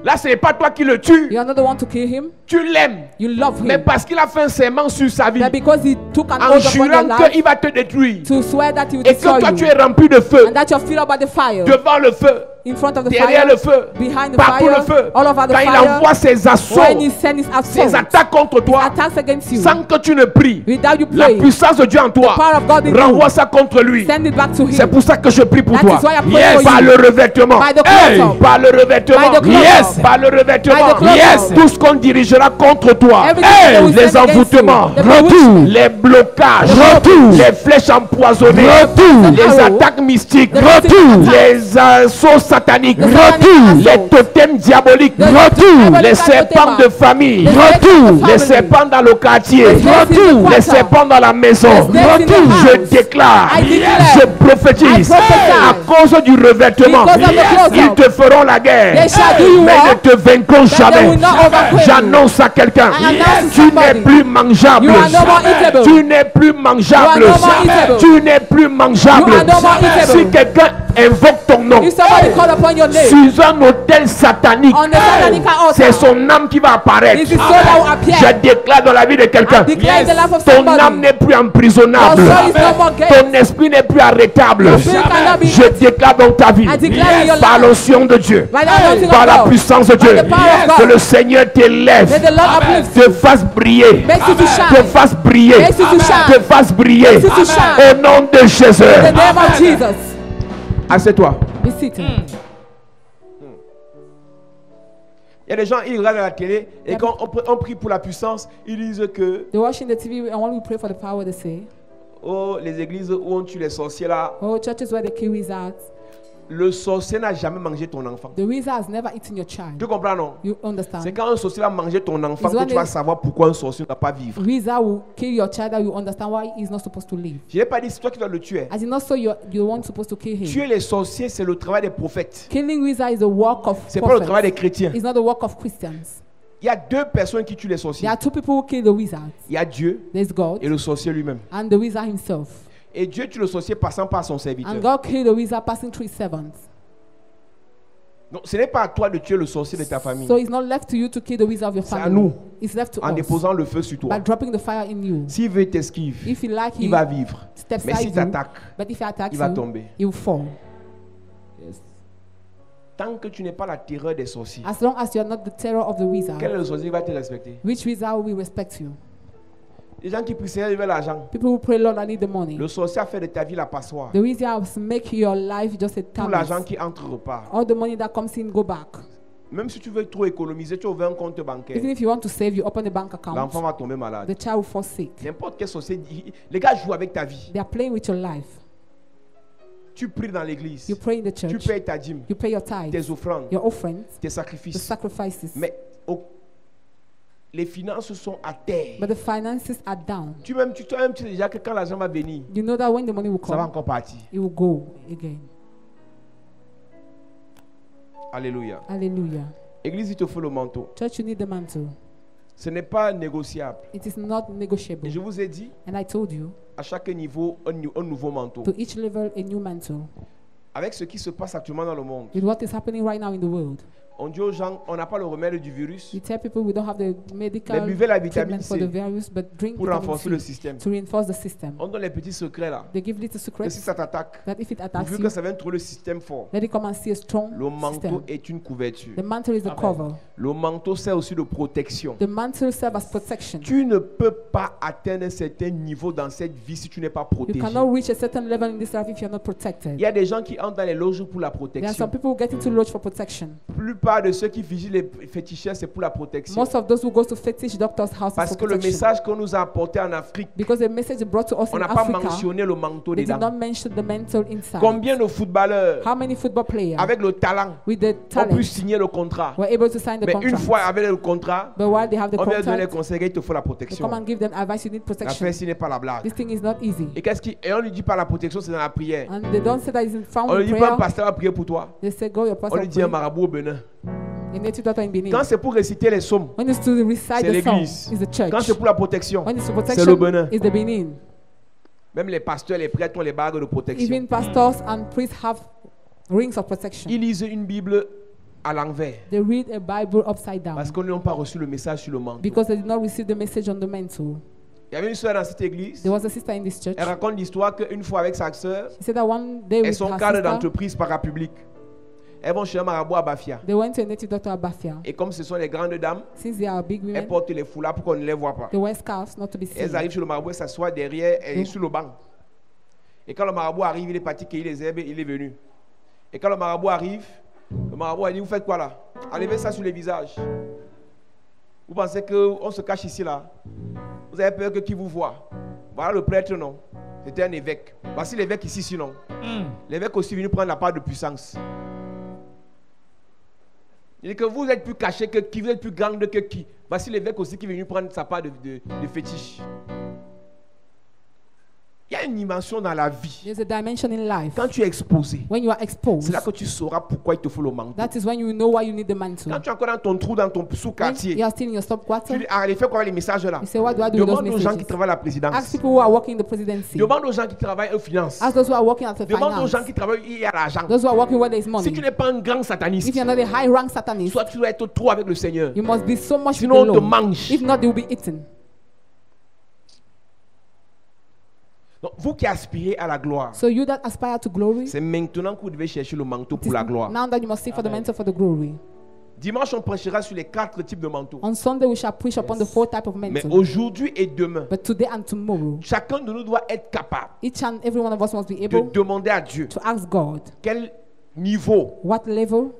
Là, ce n'est pas toi qui le tues. You are not the one to kill him. Tu l'aimes. You love Mais him. parce qu'il a fait un serment sur sa vie, But because he took an en oath upon your jurant life qu'il va te détruire, to swear that he will et que destroy toi tu you, es rempli de feu, and that you're filled up by the fire, devant le feu, in front of the derrière fire, le feu, behind the partout fire, le feu, all over the quand il fire, envoie ses assauts, when he sends his ses assault, attaques contre toi, attacks against you, sans que tu ne pries, without you la praying, puissance de Dieu en toi, the power of God in renvoie you, ça contre lui. send it back to C'est him. pour ça que je prie pour That toi. is why I pray for Par you. le revêtement. By the Hey, clothes. par le revêtement. By the clothes. Yes. Par le revêtement. By the clothes. Yes. Tout ce qu'on dirigera contre toi. Everything Hey, that we les send against envoûtements. you. The Retour. bewitchment. Les blocages. Retour. Les flèches empoisonnées. Retour. Les arrow. attaques mystiques. The Retour. mystic Les assauts sataniques. The satanic Retour. Les assaults. totems diaboliques. The Retour. diabolic Les serpents totems. de famille. The snakes Retour. of the Les family. serpents dans le quartier. The snakes in the Retour. Les quarter. serpents dans la maison. The snakes in the Retour. Je house. déclare. I declare. Je prophétise. I prophesy. À cause du revêtement, Because of the clothes. ils te feront la guerre. They shall do you Mais ils war. ne te vaincront they jamais. will not overcome you. J'annonce à quelqu'un. I announce to Tu n'es somebody. plus mangeable. You are no more eatable. Tu n'es plus mangeable. You are no more eatable. Tu n'es plus mangeable. You are no more eatable. Si quelqu'un invoque ton nom If somebody call upon your name sur un autel satanique, on the satanic altar, c'est son âme qui va apparaître. it is so that will appear. Je déclare dans la vie de quelqu'un. I declare in the life of Ton somebody. âme n'est plus emprisonnable. Your soul is no more gates. Ton esprit n'est plus arrêtable. Your spirit cannot be Je déclare dans ta vie, I declare in your par life. l'onction de Dieu, By the anointing par of la God. puissance de Dieu, the power of God. que le Seigneur t'élève, May the Lord uplift te fasse briller, Makes you to shine. te fasse briller, Makes you to shine. te fasse briller. Makes you to shine. Au nom de Jésus. In the name of Jesus. Assieds-toi. Be seated. Il y a des gens, ils regardent la télé et quand on prie pour la puissance, ils disent que They're watching the TV and when we pray for the power, they say, oh, les églises où on tue les sorciers là, oh, churches where they kill wizards. le sorcier n'a jamais mangé ton enfant. The wizard has never eaten your child. Tu comprends, non? You understand? C'est quand un sorcier a mangé ton enfant It's que when tu vas they- savoir pourquoi un sorcier ne doit pas vivre. Wizard will kill your child that you understand why he's not supposed to live. Je n'ai pas dit c'est toi qui dois le tuer. As in not so you're the one supposed to kill him. Tuer les sorciers, c'est le travail des prophètes. Killing wizard is a work of C'est pas le travail prophets. des chrétiens. It's not the work of Christians. Il y a deux personnes qui tuent les sorciers. There are two people who kill the wizard. Il y a Dieu There's God et le sorcier lui-même. and the wizard himself. Et Dieu tue le sorcier passant par son serviteur. And God killed the wizard passing through his servants. Donc ce n'est pas à toi de tuer le sorcier de ta famille. So it's not left to you to kill the wizard of your C'est à family. nous. It's left to En us. déposant le feu sur toi. By dropping the fire in you. S'il veut t'esquiver, If you like, il he va vivre. steps Mais s'il aside you. t'attaque, But if he attacks il va you, tomber. he will fall. Tant que tu n'es pas la terreur des sorciers, As long as you are not the terror of the wizard, quel est le sorcier qui va te respecter? which wizard will respect you? Les gens qui prient, Seigneur, je veux l'argent. People who pray, Lord, I need the money. Le sorcier a fait de ta vie la passoire. The wizard will make your life just a Tout l'argent tamis. qui entre repart. All the money that comes in, go back. Même si tu veux trop économiser, tu ouvres un compte bancaire. Even if you want to save, you open a bank account. L'enfant va tomber malade. The child will fall sick. N'importe quel sorcier, les gars jouent avec ta vie. They are playing with your life. Tu pries dans l'église. You pray in the Tu church. payes ta dîme, You pay your tithes, tes offrandes, your offerings, tes the sacrifices. sacrifices. Mais les finances sont à terre. But the finances are down. Toi-même, tu sais déjà que quand l'argent va venir, You know that when the money will ça va come, encore partir. it will go again. Alléluia. Hallelujah. Église, il te faut le manteau. Church, you need the mantle. Ce n'est pas négociable. It is not negotiable. Et je vous ai dit, And I told you, à chaque niveau, un nouveau manteau. to each level, a new mantle. Avec ce qui se passe actuellement dans le monde, With what is happening right now in the world, On dit aux gens, on n'a pas le remède du virus. You tell people we don't have the medical Mais buvez la vitamine treatment for the C virus, but drink pour vitamin renforcer C le système. to reinforce the system. On donne les petits secrets là. They give little Que secrets si ça t'attaque, that if it attacks vu you, que ça vient trouver le système fort, let it come and see a strong le manteau system. est une couverture. The mantle is the cover. Le manteau sert aussi de protection. The mantle serves as protection. Tu ne peux pas atteindre un certain niveau dans cette vie si tu n'es pas You protégé. cannot reach a certain level in this life if you're not protected. Il y a des gens qui entrent dans les loges pour la There are protection. some people who get into lodge for protection. La plupart de ceux qui vigilent les féticheurs, c'est pour la protection. Most of those who go to fetish doctors' houses Parce for que le protection. message qu'on nous a apporté en Afrique, Because the message brought to us on in n'a pas Africa, mentionné le manteau they did not dedans. mention the mantle inside. Combien de footballeurs, How many football players avec le talent, with the ont talent pu signer le contrat? were able to sign the Mais une contract? fois avec le contrat, But while they have the on vient de donner contract, conseil, il te faut la they come protection. and give them advice, you need protection. L'affaire, ce n'est pas la blague. This thing is not easy. Et on ne dit pas la protection, c'est dans la prière. And they don't say that it's found On ne in dit pas un prayer. pasteur va prier pour toi. They say, go your On pastor lui dit un pray. marabout au Bénin. A native doctor in Benin. Quand c'est pour réciter les psaumes, When it's to recite c'est the song, l'église. it's the church. Quand c'est pour la protection, When it's to c'est le protection, Bénin. it's the Benin. Même les pasteurs, les prêtres ont les bagues de protection. Even pastors and priests have rings of protection. Ils lisent une Bible à l'envers They read a Bible upside down parce qu'ils n'ont pas reçu le message sur le manteau. because they did not receive the message on the mantle. Il y avait une soeur dans cette église. There was a sister in this church. Elle raconte l'histoire qu'une fois avec sa soeur, She said that one day elles with sont her cadres sister, d'entreprise parapublique. Elles vont chez un marabout à Bafia. they went to a native doctor at Bafia. Et comme ce sont les grandes dames, Since they are big elles women, portent les foulards pour qu'on ne les voit pas. they wear scarves not to be Elles seen. arrivent sur le marabout, elles s'assoient derrière et sur le banc. Et quand le marabout arrive, il est parti cueillir les herbes, il est venu. Et quand le marabout arrive, le marabout a dit, vous faites quoi là? Enlevez ça sur les visages. Vous pensez qu'on se cache ici là? Vous avez peur que qui vous voit? Voilà le prêtre, non? C'était un évêque. Voici l'évêque ici, sinon. L'évêque aussi est venu prendre la part de puissance. Il dit que vous êtes plus caché que qui, vous êtes plus grande que qui. Voici l'évêque aussi qui est venu prendre sa part de fétiche. Il y a une dimension dans la vie. There's a dimension in life. Quand tu es exposé, When you are exposed, c'est là que tu sauras pourquoi il te faut le manteau. that is when you know why you need the mantle. Quand tu es encore dans ton trou, dans ton When sous-quartier, you are still in your tu sub-quarter, dis, allez, fais quoi les messages là? you say, what do I do with those Demande aux gens qui messages? travaillent à la Ask présidence. people who are working in the presidency. Demande aux gens qui travaillent aux finances. Ask those who are working at the Demande aux gens finance. qui travaillent où il y a l'argent. Those who are working where there is Si money. tu n'es pas un grand sataniste, If you're not a high-rank Satanist, soit tu dois être trop avec le Seigneur. you must be so much with Sinon, the on te Lord. mange. If not, they will be eaten. Donc, vous qui aspirez à la gloire, So you that aspire to glory, c'est maintenant que vous devez chercher le manteau it pour is la gloire. now that you must seek for the mantle for the glory. Dimanche, on prêchera sur les 4 types de manteaux. On Sunday, we shall preach upon the 4 types of Mais mantle. aujourd'hui et demain, But today and tomorrow, chacun de nous doit être capable each and every one of us must be de able demander à Dieu to ask God, quel niveau, what level,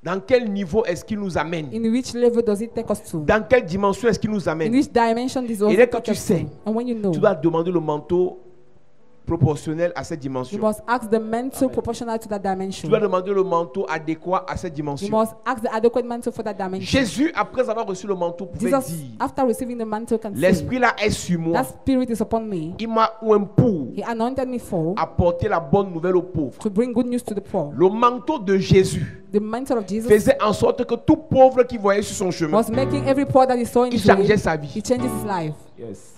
dans quel niveau est-ce qu'il nous amène, in which level does it take us to? dans quelle dimension est-ce qu'il nous In amène. which dimension this Et was dès que take tu us sais, to? And when you know, Tu dois demander le manteau proportionnel à cette you dimension. must ask the mantle proportional to that Tu dimension. dois demander le manteau adéquat à cette You dimension. must ask the adequate mantle for that dimension. Jésus, après avoir reçu le manteau, pouvait Jesus, dire, after receiving the mantle, can say, l'Esprit là est sur moi. that spirit is upon me. Il m'a oint pour He anointed me for apporter la bonne nouvelle aux pauvres. to bring good news to the poor. Le manteau de Jésus The mantle of Jesus faisait en sorte que tout pauvre qui voyait sur son chemin, was making every poor that he saw in il his way, changeait sa vie. he changes his life. Yes.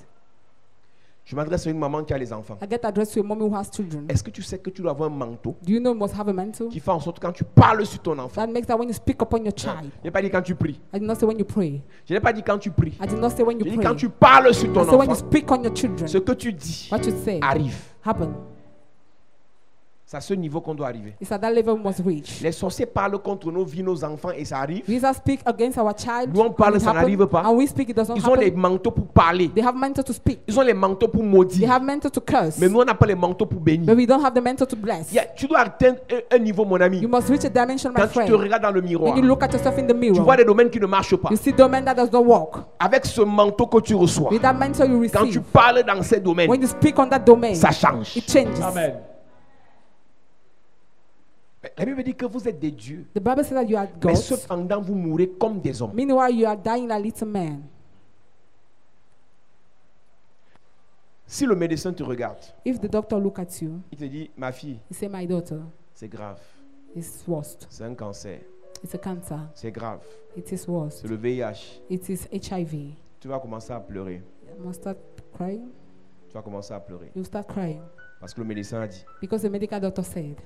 Je m'adresse à une maman qui a les enfants. I get addressed to a mommy who has children. Est-ce que tu sais que tu dois avoir un manteau Do you know you must have a mantle? qui fait en sorte que quand tu parles sur ton enfant, That makes that when you speak upon your child. je n'ai pas dit quand tu pries. I did not say when you pray. Je n'ai pas dit quand tu pries. I did not say when Je you dis pray. quand tu parles sur I ton say when you enfant, speak on your children. ce que tu dis What you say arrive. happen. C'est à ce niveau qu'on doit arriver. It's at that level we must reach. Les sorciers parlent contre nos vies, nos enfants, et ça arrive. Jesus speak against our child. Nous, on parle, and it ça happen, n'arrive pas. And we speak, it does not Ils ont les happen. manteaux pour parler. They have mantle to speak. Ils ont les manteaux pour They maudire. have mantle to curse. Mais nous, on n'a pas les manteaux pour bénir. But we don't have the mantle to bless. Tu dois atteindre un niveau, mon ami. You must reach a dimension, my Quand tu friend. te regardes dans le miroir, When you look at yourself in the tu mirror, vois des domaines qui ne marchent pas. you see domain that does not work. Avec ce manteau que tu reçois, With that mantle you quand tu receive, parles dans ces domaines, when you speak on that domain, ça change. it changes. Amen. La Bible dit que vous êtes des dieux. The Bible says that you are Mais gods. cependant, vous mourrez comme des hommes. Meanwhile, you are dying like little men. Si le médecin te regarde, If the doctor look at you, il te dit, ma fille, he say, my daughter, c'est grave. it's worst. C'est un cancer. It's a cancer. C'est grave. It is worst. C'est le VIH. It is HIV. Tu vas commencer à pleurer. You must start crying. Tu vas commencer à pleurer. You start crying Parce que le médecin a dit. because the medical doctor said.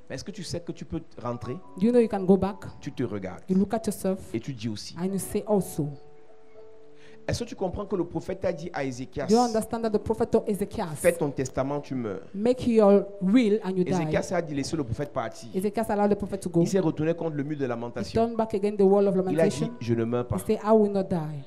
Mais est-ce que tu sais que tu peux rentrer? Do you know you can go back? Tu te regardes You look at yourself et tu dis aussi. and you say also. Est-ce que tu comprends que le prophète a dit à Ézéchias, Do you understand that the prophet told Ezekiel, fais ton testament, tu meurs. make your will and you die? Ézéchias a dit, laissez le prophète partir. Ezekiel allowed the prophet to go. Il s'est retourné contre le mur de He lamentation. turned back again the wall of Il a dit, lamentation. je ne meurs pas. He said, I will not die.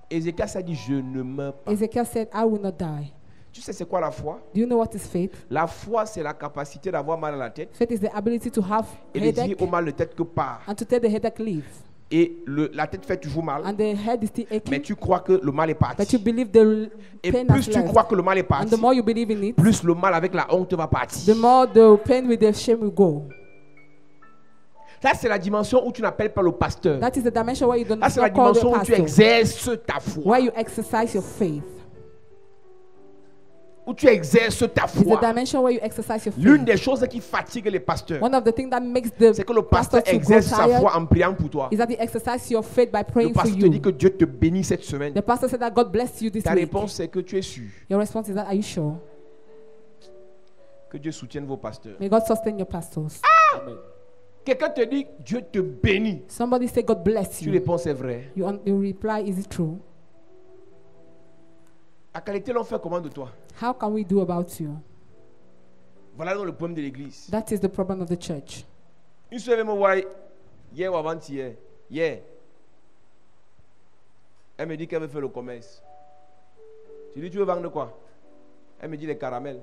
Ézéchias a dit, je ne meurs pas. Ezekiel said, I will not die. Tu sais c'est quoi la foi? Do you know what is faith? La foi, c'est la capacité d'avoir mal à la tête Faith is the ability to have et de dire headache au mal de tête que part. and to tell the headache leave. Et la tête fait toujours mal, And the head is still mais aching, tu crois que le mal est but you parti. believe the Et pain plus has tu left. crois que le mal est And parti, the more you believe in it, plus le mal avec la honte va the partir. more the pain with the shame will go. Là, c'est la dimension où tu n'appelles pas le pasteur. That is the dimension where you don't Là, c'est la not call the dimension où tu pastor, exerces ta foi. where you exercise your faith. Où tu exerces ta It's the foi. dimension where you exercise your L'une faith. des choses qui fatigue les pasteurs, One of the things that makes the c'est que le pastor pasteur to grow exerce sa tired foi en priant pour toi. is that he exercises your faith by Le praying for pasteur te dit you. que Dieu te bénit cette semaine. The pastor said that God bless you this Ta week. réponse, c'est que tu es sûr Your response is that, are you sure? que Dieu soutienne vos pasteurs. May God sustain your pastors. Amen. Quelqu'un te dit, Dieu te bénit. Somebody say God bless Tu you. réponds, c'est vrai. You reply, is it true? La qualité l'on fait comment de toi? How can we do about you? Voilà donc le problème de l'église. That is the problem of the church. Une soeur vient me voir hier ou avant-hier. Hier. Elle me dit qu'elle veut faire le commerce. Je lui dis, tu veux vendre quoi? Elle me dit les caramels.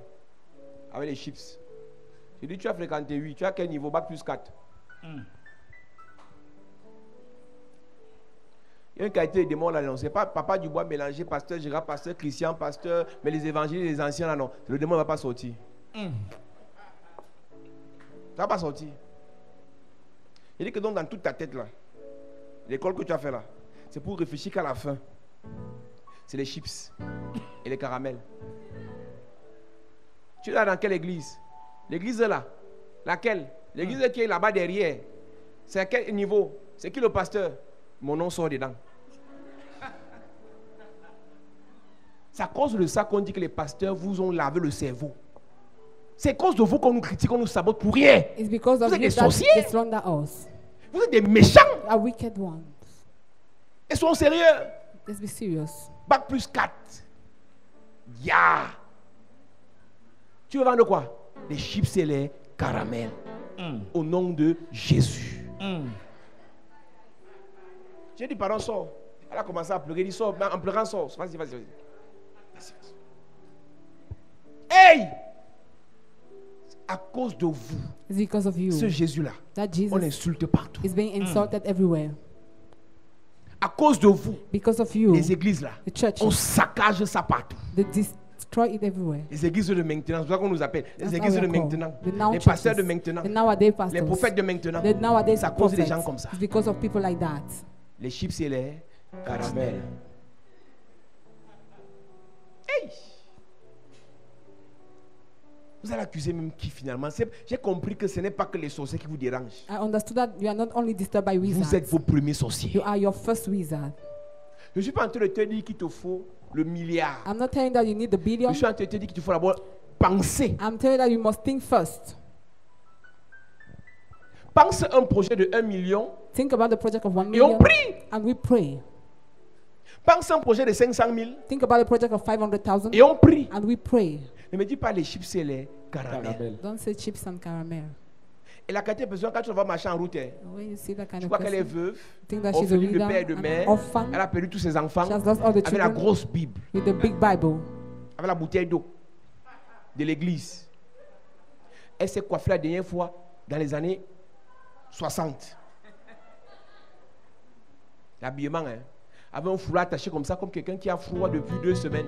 Avec les chips. Je lui dis, tu as fréquenté 8. Tu as quel niveau? Bac plus 4. Il y a une qualité de démon là, non. C'est pas Papa Dubois mélangé, pasteur Gérard, pasteur Christian, pasteur, mais les évangiles, les anciens là, non. Le démon ne va pas sortir. Ça ne va pas sortir. Il dit que donc dans toute ta tête là, l'école que tu as fait là, c'est pour réfléchir qu'à la fin. C'est les chips et les caramels. Tu es là dans quelle église? L'église là. Laquelle? L'église qui est là-bas derrière. C'est à quel niveau? C'est qui le pasteur? Mon nom sort dedans. C'est à cause de ça qu'on dit que les pasteurs vous ont lavé le cerveau. C'est à cause de vous qu'on nous critique, qu'on nous sabote pour rien. It's because of Vous êtes you des that sorciers. they slander us. Vous êtes des méchants. Are wicked ones. Ils sont sérieux. Let's be serious. Bac plus 4. Ya. Tu veux vendre quoi? Les chips et les caramels. Au nom de Jésus. J'ai dit, pardon, sors. Elle a commencé à pleurer. Il dit, sors. En pleurant, sors. Vas-y, vas-y, vas-y. Hey! À cause de vous, It's because of you ce Jésus-là, that on Jesus insulte partout. is being insulted everywhere. À cause de vous, Because of you, les églises là, the church, on saccage ça partout. they destroy it everywhere. Les églises de maintenance, c'est ça qu'on nous appelle. Les That's églises how de we are called. maintenant. The now Les pasteurs de churches, maintenant. the nowadays Les pastors, prophètes de maintenant. the nowadays C'est à cause des prophets. gens comme ça. It's because of people like that. Les chips et les caramels. Hey! Vous allez accuser même qui finalement? J'ai compris que ce n'est pas que les sorciers qui vous dérangent. I understood that you are not only disturbed by Vous êtes wizards, vos premiers sorciers. you are your first wizard. Je ne suis pas en train de te dire qu'il te faut le milliard. I'm not telling that you need the billion. Je suis en train de te dire qu'il te faut d'abord penser. I'm telling that you must think first. Pense un projet de 1 million Think about the project of 1 et on million prie. and we pray. Pense un projet de 500 000 Think about the project of 500,000 et on prie. and we pray. Ne me dis pas les chips et les caramels. Caramel. Don't say chips and caramel. Et la qualité de personne, quand tu vas marcher en route, hein, When you see that kind tu of vois qu'elle est person, veuve, think that she's a orpheline de widow, père et de an mère. orphan. Elle a perdu tous ses enfants She has lost all the avec la children grosse Bible, with the big Bible. avec la bouteille d'eau de l'église. Elle s'est coiffée la dernière fois dans les années 60. L'habillement, hein, avec un foulard attaché comme ça, comme quelqu'un qui a froid depuis 2 semaines.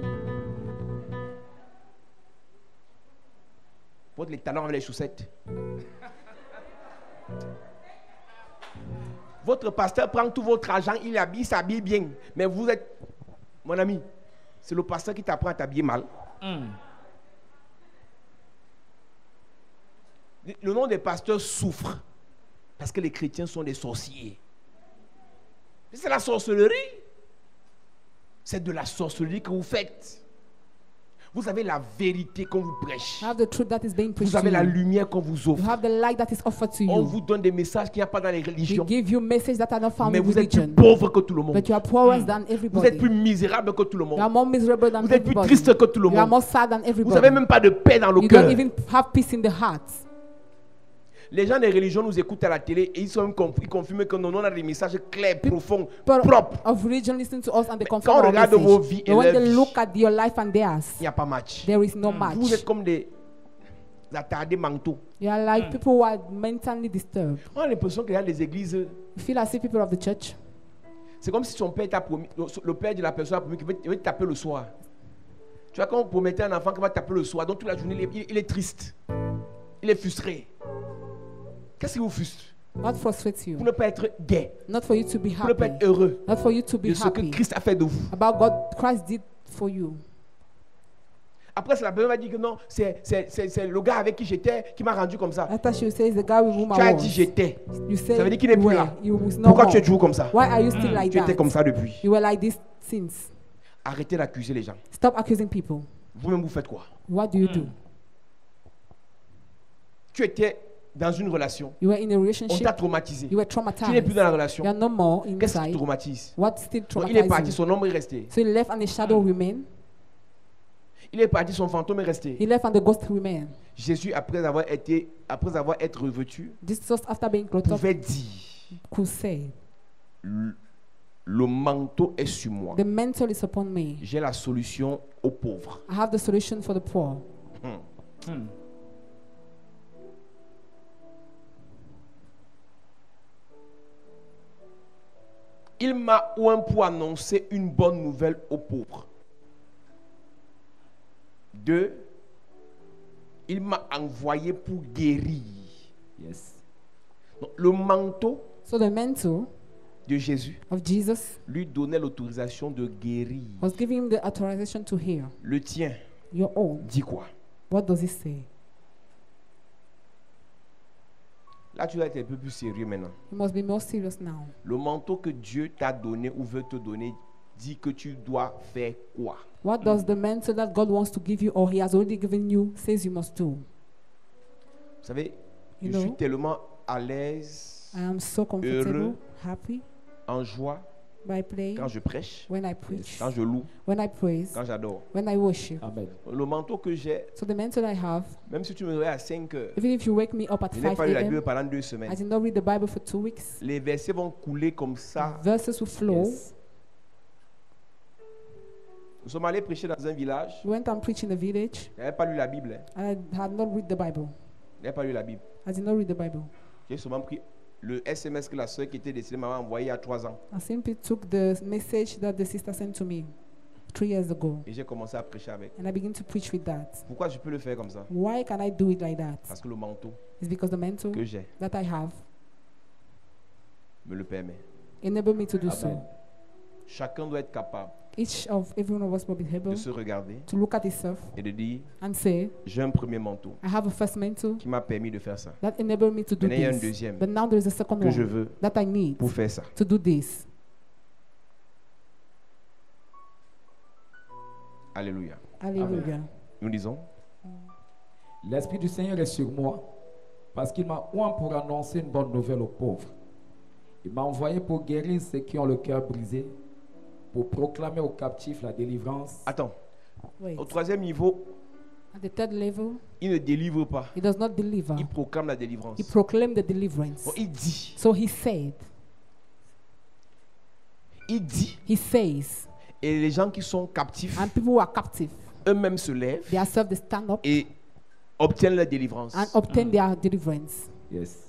Porte les talons avec les chaussettes. Votre pasteur prend tout votre argent, il habille, s'habille bien. Mais vous êtes, mon ami, c'est le pasteur qui t'apprend à t'habiller mal. Le nom des pasteurs souffre parce que les chrétiens sont des sorciers. C'est la sorcellerie. C'est de la sorcellerie que vous faites. Vous avez la vérité qu'on vous prêche. You have the truth that is being preached Vous avez to la you. lumière qu'on vous You offre. have the light that is offered to On you. vous donne des messages qu'il n'y a pas dans les We religions. give you messages that are not found Mais in vous êtes plus religion. pauvre que tout le monde. But you are poorer than Vous everybody. êtes plus misérable que tout le You are monde. more miserable than Vous êtes plus everybody. triste que tout le You are monde. more sad than Vous everybody. n'avez même pas de paix dans le You cœur. don't even have peace in the heart. Les gens des religions nous écoutent à la télé et ils confirment que nous on a des messages clairs, profonds, People propres. of religion listen to us and they Quand confirm on our regarde vos vies message. et But when leur they vie, look at your life and theirs, il n'y a pas match. there is no Vous match. êtes comme des attardés mentaux. You are like people who are mentally disturbed. On a l'impression qu'il y a des églises. You feel as if people of the church, C'est comme si son père t'a promis, le père de la personne a promis qu'il va te taper le soir. Tu vois, quand on promettait à un enfant qu'il va te taper le soir, donc toute la journée, il est triste. Il est frustré. Qu'est-ce qui vous frustre? what frustrates Pour you? ne pas être gai, Not for you to be pour ne pas happy. être heureux Not for you to be de ce que happy Christ a fait de vous. about what Christ did for you. Après, c'est la personne va dire que non, c'est le gars avec qui j'étais qui m'a rendu comme ça. After she says the guy with whom Tu as I dit was, j'étais. you say Ça veut dire qu'il n'est plus were. là. You was no Pourquoi more. tu es toujours comme ça? Why are you still like Tu étais that? comme ça depuis. You were like this since. Arrêtez d'accuser les gens. Stop accusing people. Vous-même, vous faites quoi? What do you do? Tu étais dans une relation. You were in a On relationship. t'a traumatisé. You were Tu n'es traumatized. plus dans la relation. You are no more Qu'est-ce qui te inside. traumatise? What still Donc, il est parti, traumatizes you? son ombre est resté. So he left and the shadow remained. Il est parti, son fantôme est resté. He left and the ghost remained. Jésus, après avoir été revêtu, Jesus, after being clothed up, pouvait dire, could say, le manteau est sur moi. the mantle is upon me. J'ai la solution aux pauvres. I have the solution for the poor. Il m'a oint pour annoncer une bonne nouvelle aux pauvres. 2. Il m'a envoyé pour guérir. Yes. Donc, le manteau So the mantle de Jésus of Jesus lui donnait l'autorisation de guérir. was giving him the authorization to heal. Le tien Your own. dit quoi? What does it say? Là, tu dois être un peu plus sérieux maintenant. You must be more serious now. Le manteau que Dieu t'a donné ou veut te donner dit que tu dois faire quoi? What does the mantle that God wants to give you or He has already given you says you must do? Vous savez, You je suis know, tellement à l'aise, I am so comfortable, heureux. happy en joie by praying, quand je prêche, when I preach, quand je loue, when I praise, quand j'adore. when I worship. Amen. Le manteau que j'ai, So the mantle I have, même si tu me réveilles à 5 heures, even if you wake me up at je n'ai 5 pas lu la a.m., Bible pendant 2 I semaines. did not read the Bible for 2 weeks. Les versets vont couler comme ça. Verses will flow. Yes. Nous sommes allés prêcher dans un village. We went and preached in a village, Je n'avais pas lu la Bible. and I had not read the Bible. Je n'avais pas lu la Bible. I did not read the Bible. J'ai seulement pris le SMS que la soeur qui était décédée m'avait envoyé il y a 3 ans. I simply took the message that the sister sent to me 3 years ago, Et j'ai commencé à prêcher avec. and I began to preach with that. Pourquoi je peux le faire comme ça? Why can I do it like that? Parce que le manteau It's because the mantle que j'ai that I have me le permet. enable me to do so. Amen. Chacun doit être capable Every one of us will be able de se regarder to look at himself et de dire, and say, j'ai un premier manteau I have a first mantle qui m'a permis de faire ça. that enabled me to do Maintenant, il y a un this. deuxième But now there is a second que je one veux that I need pour faire ça. to do this. Alléluia. Hallelujah. Nous disons, L'Esprit du Seigneur est sur moi parce qu'il m'a oint pour annoncer une bonne nouvelle aux pauvres. Il m'a envoyé pour guérir ceux qui ont le cœur brisé, pour proclamer aux captifs la délivrance. attends, Wait. au 3e niveau, At the third level, il ne délivre pas. he does not deliver. Il proclame la délivrance. He proclaimed the deliverance. Bon, il dit, So he said, he says, et les gens qui sont captifs, and people who are captive, eux-mêmes se lèvent they are served to stand up et obtiennent la délivrance. and obtain their deliverance. Yes.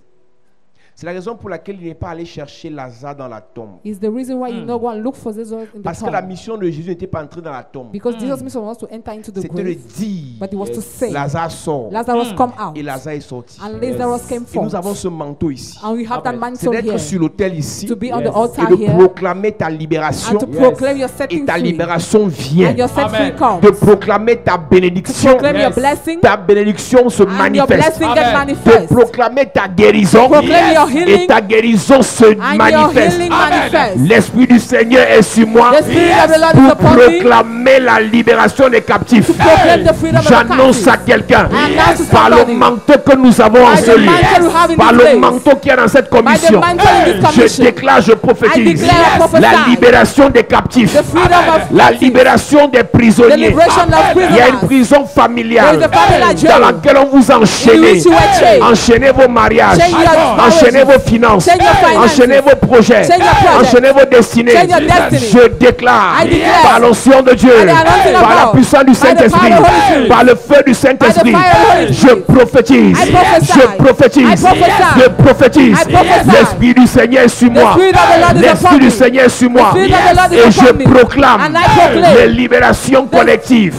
C'est la raison pour laquelle il n'est pas allé chercher Lazare dans la tombe. Is the reason why you not go and look for Jesus in the Parce que la tomb. mission de Jésus n'était pas entrée dans la tombe. Because Jesus mission was to enter into the C'était de grave, dire, but it was to Yes. say, Lazare sort. Lazarus come out, Et Lazare est sorti. and Lazarus came Et nous avons forth. ce manteau ici. And we have that Amen. C'est mantle d'être here sur l'autel ici to be on the Yes. et altar de here proclamer ta libération. and to Yes. proclaim your Et setting ta free, libération vient. and your set free Amen. comes. De proclamer ta To bénédiction. proclaim your Yes. blessing, Ta bénédiction se and your manifeste. blessing get Amen. De manifest. proclamer ta guérison. Proclaim your healing, et ta guérison se and your manifeste. healing manifests. L'Esprit du Seigneur est sur moi The Spirit of the Lord is pour upon me proclamer la libération des captifs. to proclaim the freedom of the J'annonce à captives. quelqu'un, I announce to par le somebody, manteau que nous avons en by ce the lieu, mantle we have in par this le place, manteau qui est dans cette by the commission, mantle in this je commission, déclare, je I prophétise declare and prophesy la libération des captifs, the freedom of la captives, libération des the prisonniers. liberation of Il y a une prisoners. prison familiale There is a family dans jail laquelle on vous in enchaîne. which you were chained. Enchaînez vos mariages, Change your enchaînez marriages. vos finances, Change your finances. enchaînez vos projets, Change your projects. enchaînez vos destinées. Change your destiny. Je déclare I declare par l'onction de Dieu, by the anointing of par la God, puissance du by the Saint-Esprit, power of the Holy Spirit, par le feu du Saint-Esprit, by the fire of the Holy je Spirit, prophétise, I prophesy. je prophétise, I prophesy. je prophétise. I prophesy. L'Esprit du Seigneur est sur The moi. Spirit of the Lord is L'Esprit upon du me. Seigneur est sur The moi. Spirit of the Lord is Et je upon me. proclame And I proclaim les libérations collectives,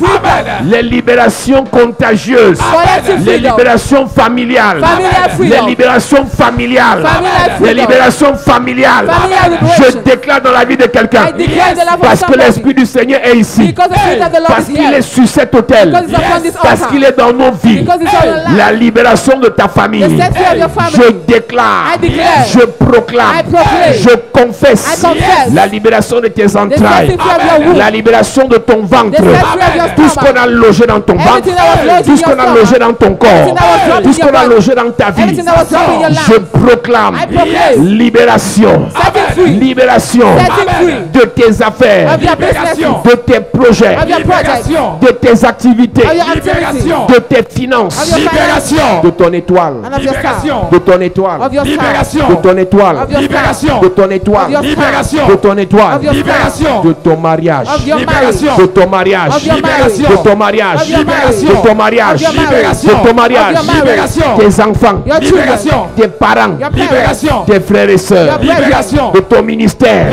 les libérations contagieuses, collective les freedom, libérations familiales, familial les freedom, libérations familiales, familial les freedom, libérations familiales. familial Je liberation. déclare dans la vie de quelqu'un, I declare in the life of parce que somebody, l'Esprit du Seigneur est ici, because the Spirit of the Lord parce is qu'il here, est sur cet autel, because it's upon this parce altar, qu'il est dans nos vies. because it's on your life. La libération de ta famille, The set free of your family. je déclare, I declare. je proclame, I proclaim. je confesse I confess. la libération de tes The entrailles, set free of your womb. la libération de ton ventre, The set free of your tout ce qu'on stomach. a logé dans ton ventre, Everything that was lodged tout in ce qu'on your a stomach. logé dans ton corps, Everything that was dropped tout in ce your qu'on a body. logé dans ta vie, Everything that was dropped in your life. je proclame I proclaim. libération, Setting free. libération Setting free de tes affaires, of your businesses, de tes projets, of your projects, de tes activités, of your activities, de tes finances, of your finances, de ton étoile, and of your star, de ton étoile, of your star, de ton étoile, of your star, de ton étoile, of your star, de ton étoile, of your star, de ton mariage, of your marriage, de ton mariage, of your marriage, de ton mariage, of your marriage, de ton mariage, of your marriage, de ton mariage, of your marriage, tes enfants, your children, tes parents, your parents, tes frères et sœurs, your brethren, de ton ministère,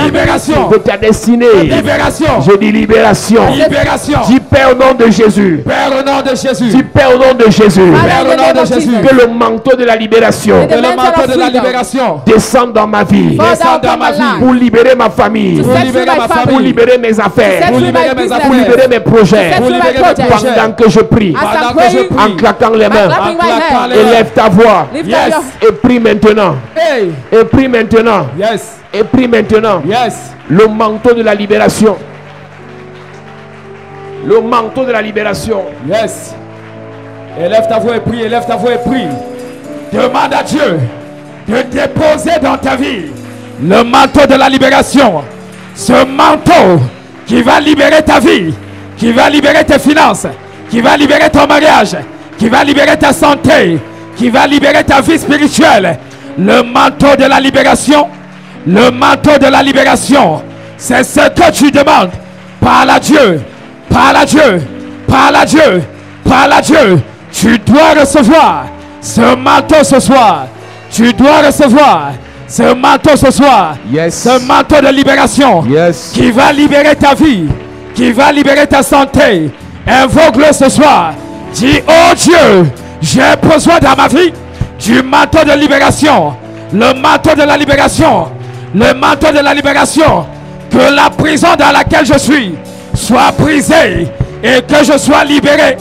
de ta destinée. Je dis libération. Dis Père au nom de Jésus. Père, au nom de Jésus. Dis Père au nom de Jésus. Père, au nom de Jésus. Que le manteau de la libération Que le manteau de la libération descende dans ma vie. Fall descende down dans ma upon my vie. life. Pour libérer ma famille. To Pour set free libérer my ma family. Pour famille. libérer mes To affaires. set Pour free libérer my mes business. Pour affaires. libérer mes projets. To set Pour free my libérer mes project. projets. Pendant que je prie. As I'm Pendant que je praying, prie. En claquant les by mains. clapping my claquant hands, les mains. Élève ta voix. lift Yes. up your Et prie maintenant. Hey. Et prie maintenant. Yes. Et prie maintenant. Yes. Le manteau de la libération. Le manteau de la libération. Yes. Élève ta voix et prie, élève ta voix et prie. Demande à Dieu de déposer dans ta vie le manteau de la libération. Ce manteau qui va libérer ta vie, qui va libérer tes finances, qui va libérer ton mariage, qui va libérer ta santé, qui va libérer ta vie spirituelle. Le manteau de la libération, le manteau de la libération, c'est ce que tu demandes. Parle à Dieu, parle à Dieu, parle à Dieu, parle à Dieu. Tu dois recevoir ce manteau ce soir. Tu dois recevoir ce manteau ce soir. Yes. Ce manteau de libération Yes. qui va libérer ta vie, qui va libérer ta santé. Invoque-le ce soir. Dis, oh Dieu, j'ai besoin dans ma vie du manteau de libération. Le manteau de la libération. Le manteau de la libération. Que la prison dans laquelle je suis soit brisée et que je sois libéré.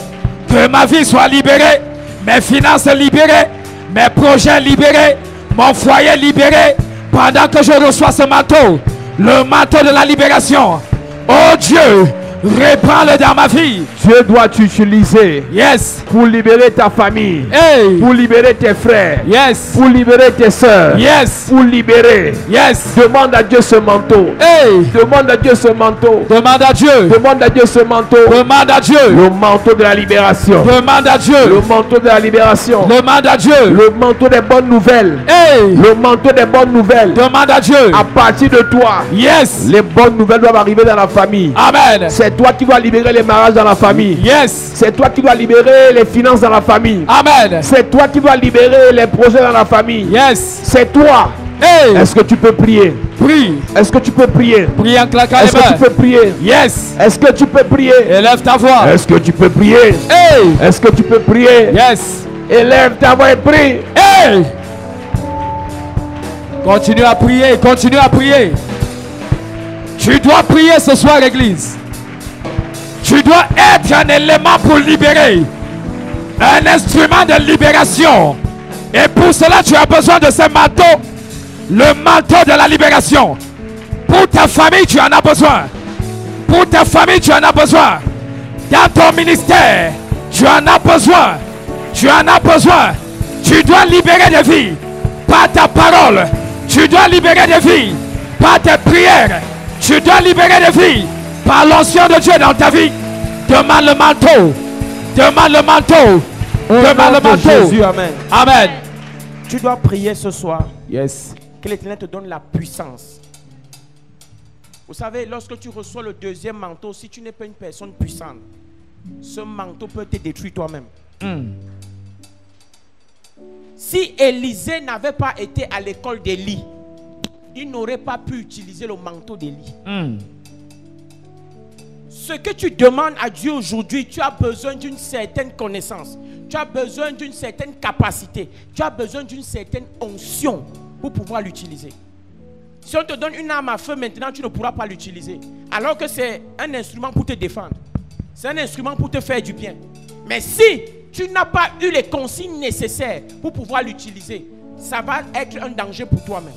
Que ma vie soit libérée, mes finances libérées, mes projets libérés, mon foyer libéré. Pendant que je reçois ce manteau, le manteau de la libération. Oh Dieu, répands-le dans ma vie. Dieu doit t'utiliser Yes. pour libérer ta famille, Hey. pour libérer tes frères, Yes. pour libérer tes sœurs, Yes. pour libérer. Yes. Demande à Dieu ce manteau. Hey. Demande à Dieu ce manteau. Demande à Dieu. Demande à Dieu ce manteau. Demande à Dieu. Le manteau de la libération. Demande à Le Dieu. manteau de la libération. Demande à Dieu. Le manteau des bonnes nouvelles. Hey. Le manteau des bonnes nouvelles. Demande à Dieu. À partir de toi, Yes. les bonnes nouvelles doivent arriver dans la famille. Amen. C'est toi qui dois libérer les mariages dans la famille. Yes. C'est toi qui dois libérer les finances dans la famille. Amen. C'est toi qui dois libérer les projets dans la famille. Yes. C'est toi. Hey. Est-ce que tu peux prier? Prie. Est-ce que tu peux prier? Prie en claquant les Est-ce que tu mains. peux prier? Yes. Est-ce que tu peux prier? Élève ta voix. Est-ce que tu peux prier? Hey. Est-ce que tu peux prier? Yes. Élève ta voix et prie. Hey. Continue à prier. Continue à prier. Tu dois prier ce soir, Église. Tu dois être un élément pour libérer. Un instrument de libération. Et pour cela, tu as besoin de ce manteau Le manteau de la libération. Pour ta famille, tu en as besoin. Pour ta famille, tu en as besoin. Dans ton ministère, tu en as besoin. Tu en as besoin. Tu dois libérer des vies par ta parole. Tu dois libérer des vies par tes prières. Tu dois libérer des vies par l'onction de Dieu dans ta vie. Demande le manteau. Demande le manteau. Demande le manteau. Jésus, amen. Amen. Tu dois prier ce soir. Yes. Que l'Éternel te donne la puissance. Vous savez, lorsque tu reçois le deuxième manteau, si tu n'es pas une personne puissante, ce manteau peut te détruire toi-même. Si Élisée n'avait pas été à l'école d'Élie, il n'aurait pas pu utiliser le manteau d'Élie. Ce que tu demandes à Dieu aujourd'hui, tu as besoin d'une certaine connaissance. Tu as besoin d'une certaine capacité. Tu as besoin d'une certaine onction pour pouvoir l'utiliser. Si on te donne une arme à feu maintenant, tu ne pourras pas l'utiliser. Alors que c'est un instrument pour te défendre. C'est un instrument pour te faire du bien. Mais si tu n'as pas eu les consignes nécessaires pour pouvoir l'utiliser, ça va être un danger pour toi-même.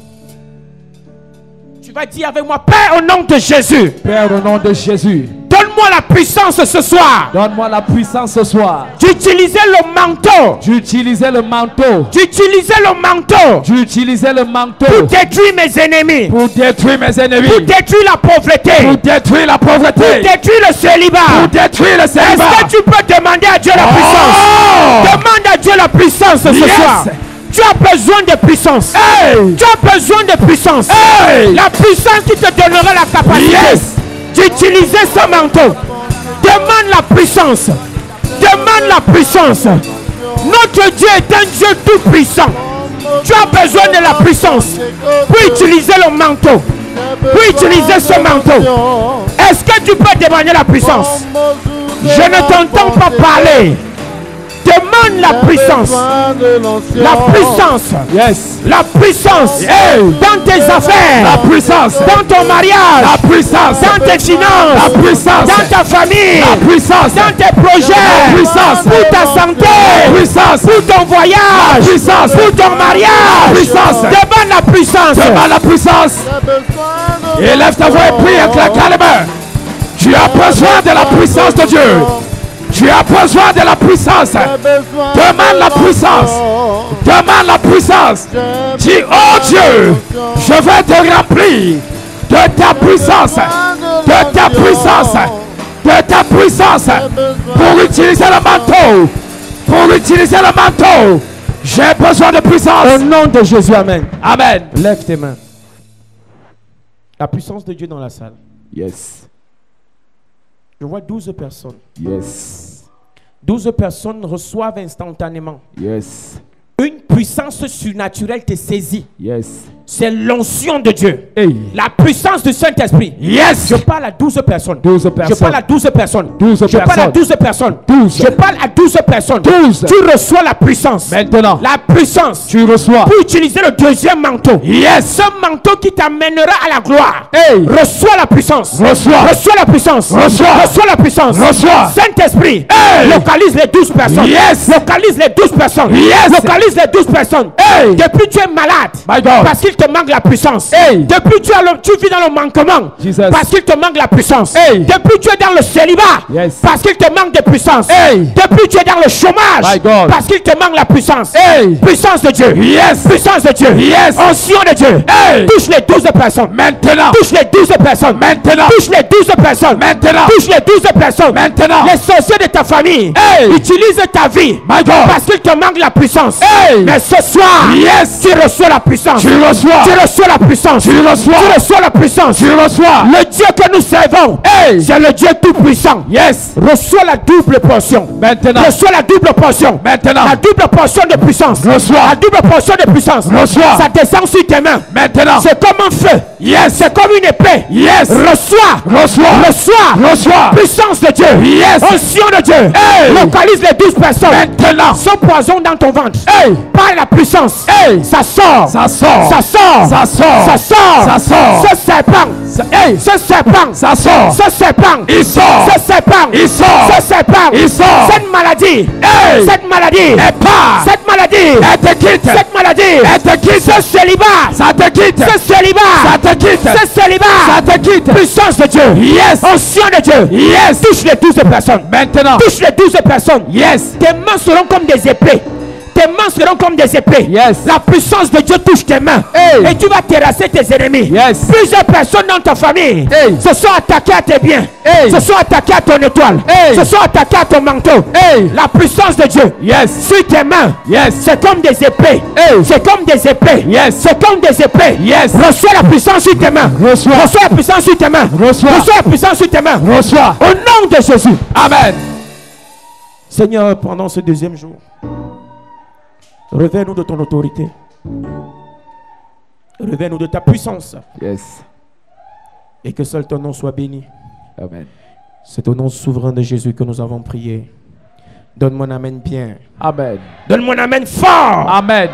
Tu vas dire avec moi, Père au nom de Jésus. Père au nom de Jésus. Donne-moi la puissance ce soir. Donne-moi la puissance ce soir. D'utiliser le manteau. D'utiliser le manteau. D'utiliser le manteau. D'utiliser le manteau. Pour détruire mes ennemis. Pour détruire mes ennemis. Pour détruire la pauvreté. Pour détruire la pauvreté. Pour détruire le célibat. Pour détruire le célibat. Est-ce que tu peux demander à Dieu la puissance? Demande à Dieu la puissance ce soir. Tu as besoin de puissance. Tu as besoin de puissance. La puissance qui te donnera la capacité d'utiliser ce manteau. Demande la puissance. Demande la puissance. Notre Dieu est un Dieu tout puissant. Tu as besoin de la puissance pour utiliser le manteau. Pour utiliser ce manteau. Est-ce que tu peux demander la puissance? Je ne t'entends pas parler. Demande la puissance. La puissance. Yes. La puissance. Dans tes affaires. La puissance. Dans ton mariage. La puissance. Dans tes finances. La puissance. Dans ta famille. La puissance. Dans tes projets. La puissance. Pour ta santé. La puissance. Pour ton voyage. La puissance. Pour ton mariage. La puissance. Demande la puissance. Demande la puissance. Élève ta voix et prie avec la calme. Tu as besoin de la puissance de Dieu. Tu as besoin de la puissance. Demande la puissance. Demande la puissance. Dis, oh Dieu, je vais te remplir de ta puissance. De ta puissance. De ta puissance. Pour utiliser le manteau. Pour utiliser le manteau. J'ai besoin de puissance. Au nom de Jésus, amen. Amen. Lève tes mains. La puissance de Dieu dans la salle. Yes. Je vois 12 personnes. Yes. 12 personnes reçoivent instantanément. Yes. Une puissance surnaturelle te saisit. Yes. C'est l'onction de Dieu. Hey. La puissance du Saint-Esprit. Yes. Je parle à 12 personnes. 12 personnes. Je parle à 12 personnes. 12 Je parle à 12 personnes. 12. Je parle à 12 personnes. 12. Tu reçois la puissance. Maintenant. La puissance. Tu reçois. Pour utiliser le deuxième manteau. Yes. Ce manteau qui t'amènera à la gloire. Hey. Reçois la puissance. Reçois. Reçois la puissance. Reçois. Reçois la puissance. Reçois. Saint-Esprit. Hey. Localise les 12 personnes. Yes. Localise les 12 personnes. Yes. Localise les 12 personnes. Hey. Depuis tu es malade. My God. Parce qu'il te manque la puissance. Hey. Depuis tu vis dans le manquement. Jesus. Parce qu'il te manque la puissance. Hey. Depuis tu es dans le célibat. Yes. Parce qu'il te manque de puissance. Hey. Depuis tu es dans le chômage. My God. Parce qu'il te manque la puissance. Hey. Puissance de Dieu. Yes. Puissance de Dieu. Yes. Onction de Dieu. Hey. Touche les 12 personnes. Maintenant. Touche les 12 personnes. Maintenant. Touche les 12 personnes. Maintenant. Touche les 12 personnes. Maintenant. Les sorciers de ta famille. Hey. Utilise ta vie. My God. Parce qu'il te manque la puissance. Hey. Mais ce soir. Yes. Tu reçois la puissance. Tu reçois. Tu reçois la puissance. Tu reçois. Tu reçois la puissance. Tu reçois. Le Dieu que nous servons. Hey. C'est le Dieu tout puissant. Yes. Reçois la double portion. Maintenant. Reçois la double portion. Maintenant. La double portion de puissance. Reçois. La double portion de puissance. Reçois. Ça descend sur tes mains. Maintenant. C'est comme un feu. Yes. C'est comme une épée. Yes. Reçois. Reçois. Reçois. Reçois. Puissance de Dieu. Yes. Onction de Dieu. Hey. Localise les 12 personnes. Maintenant. Sans poison dans ton ventre. Hey. Par la puissance. Hey. Ça sort. Ça sort. Ça sort. Ça sort. Ça sort. Ça sort. Ce serpent. Hey. Ce serpent. Ça sort. Ce serpent. Il sort. Ce serpent. Il sort. Ce serpent. Il sort. Cette maladie. Hey. Cette maladie Et pas. Cette maladie Elle te quitte. Cette maladie. Elle te quitte. Ce célibat. Ça te quitte. Ce célibat. Ça te quitte. Ce célibat. Ça te quitte. Puissance de Dieu. Yes. Onction de Dieu. Yes. Touche les 12 personnes. Maintenant. Touche les 12 personnes. Yes. Tes mains seront comme des épées. Tes mains seront comme des épées. Yes. La puissance de Dieu touche tes mains. Hey. Et tu vas terrasser tes ennemis. Yes. Plusieurs personnes dans ta famille Hey. se sont attaquées à tes biens. Hey. Se sont attaquées à ton étoile. Hey. Se sont attaquées à ton manteau. Hey. La puissance de Dieu. Yes. Sur tes mains. Yes. C'est comme des épées. Hey. C'est comme des épées. Yes. C'est comme des épées. Yes. Reçois la puissance sur tes mains. Reçois. Reçois la puissance sur tes mains. Reçois. Reçois la puissance sur tes mains. Reçois. Au nom de Jésus. Amen. Seigneur, pendant ce deuxième jour, revers-nous de ton autorité. Revers-nous de ta puissance. Yes. Et que seul ton nom soit béni. Amen. C'est au nom souverain de Jésus que nous avons prié. Donne-moi un amen bien. Amen. Donne-moi un amen fort. Amen.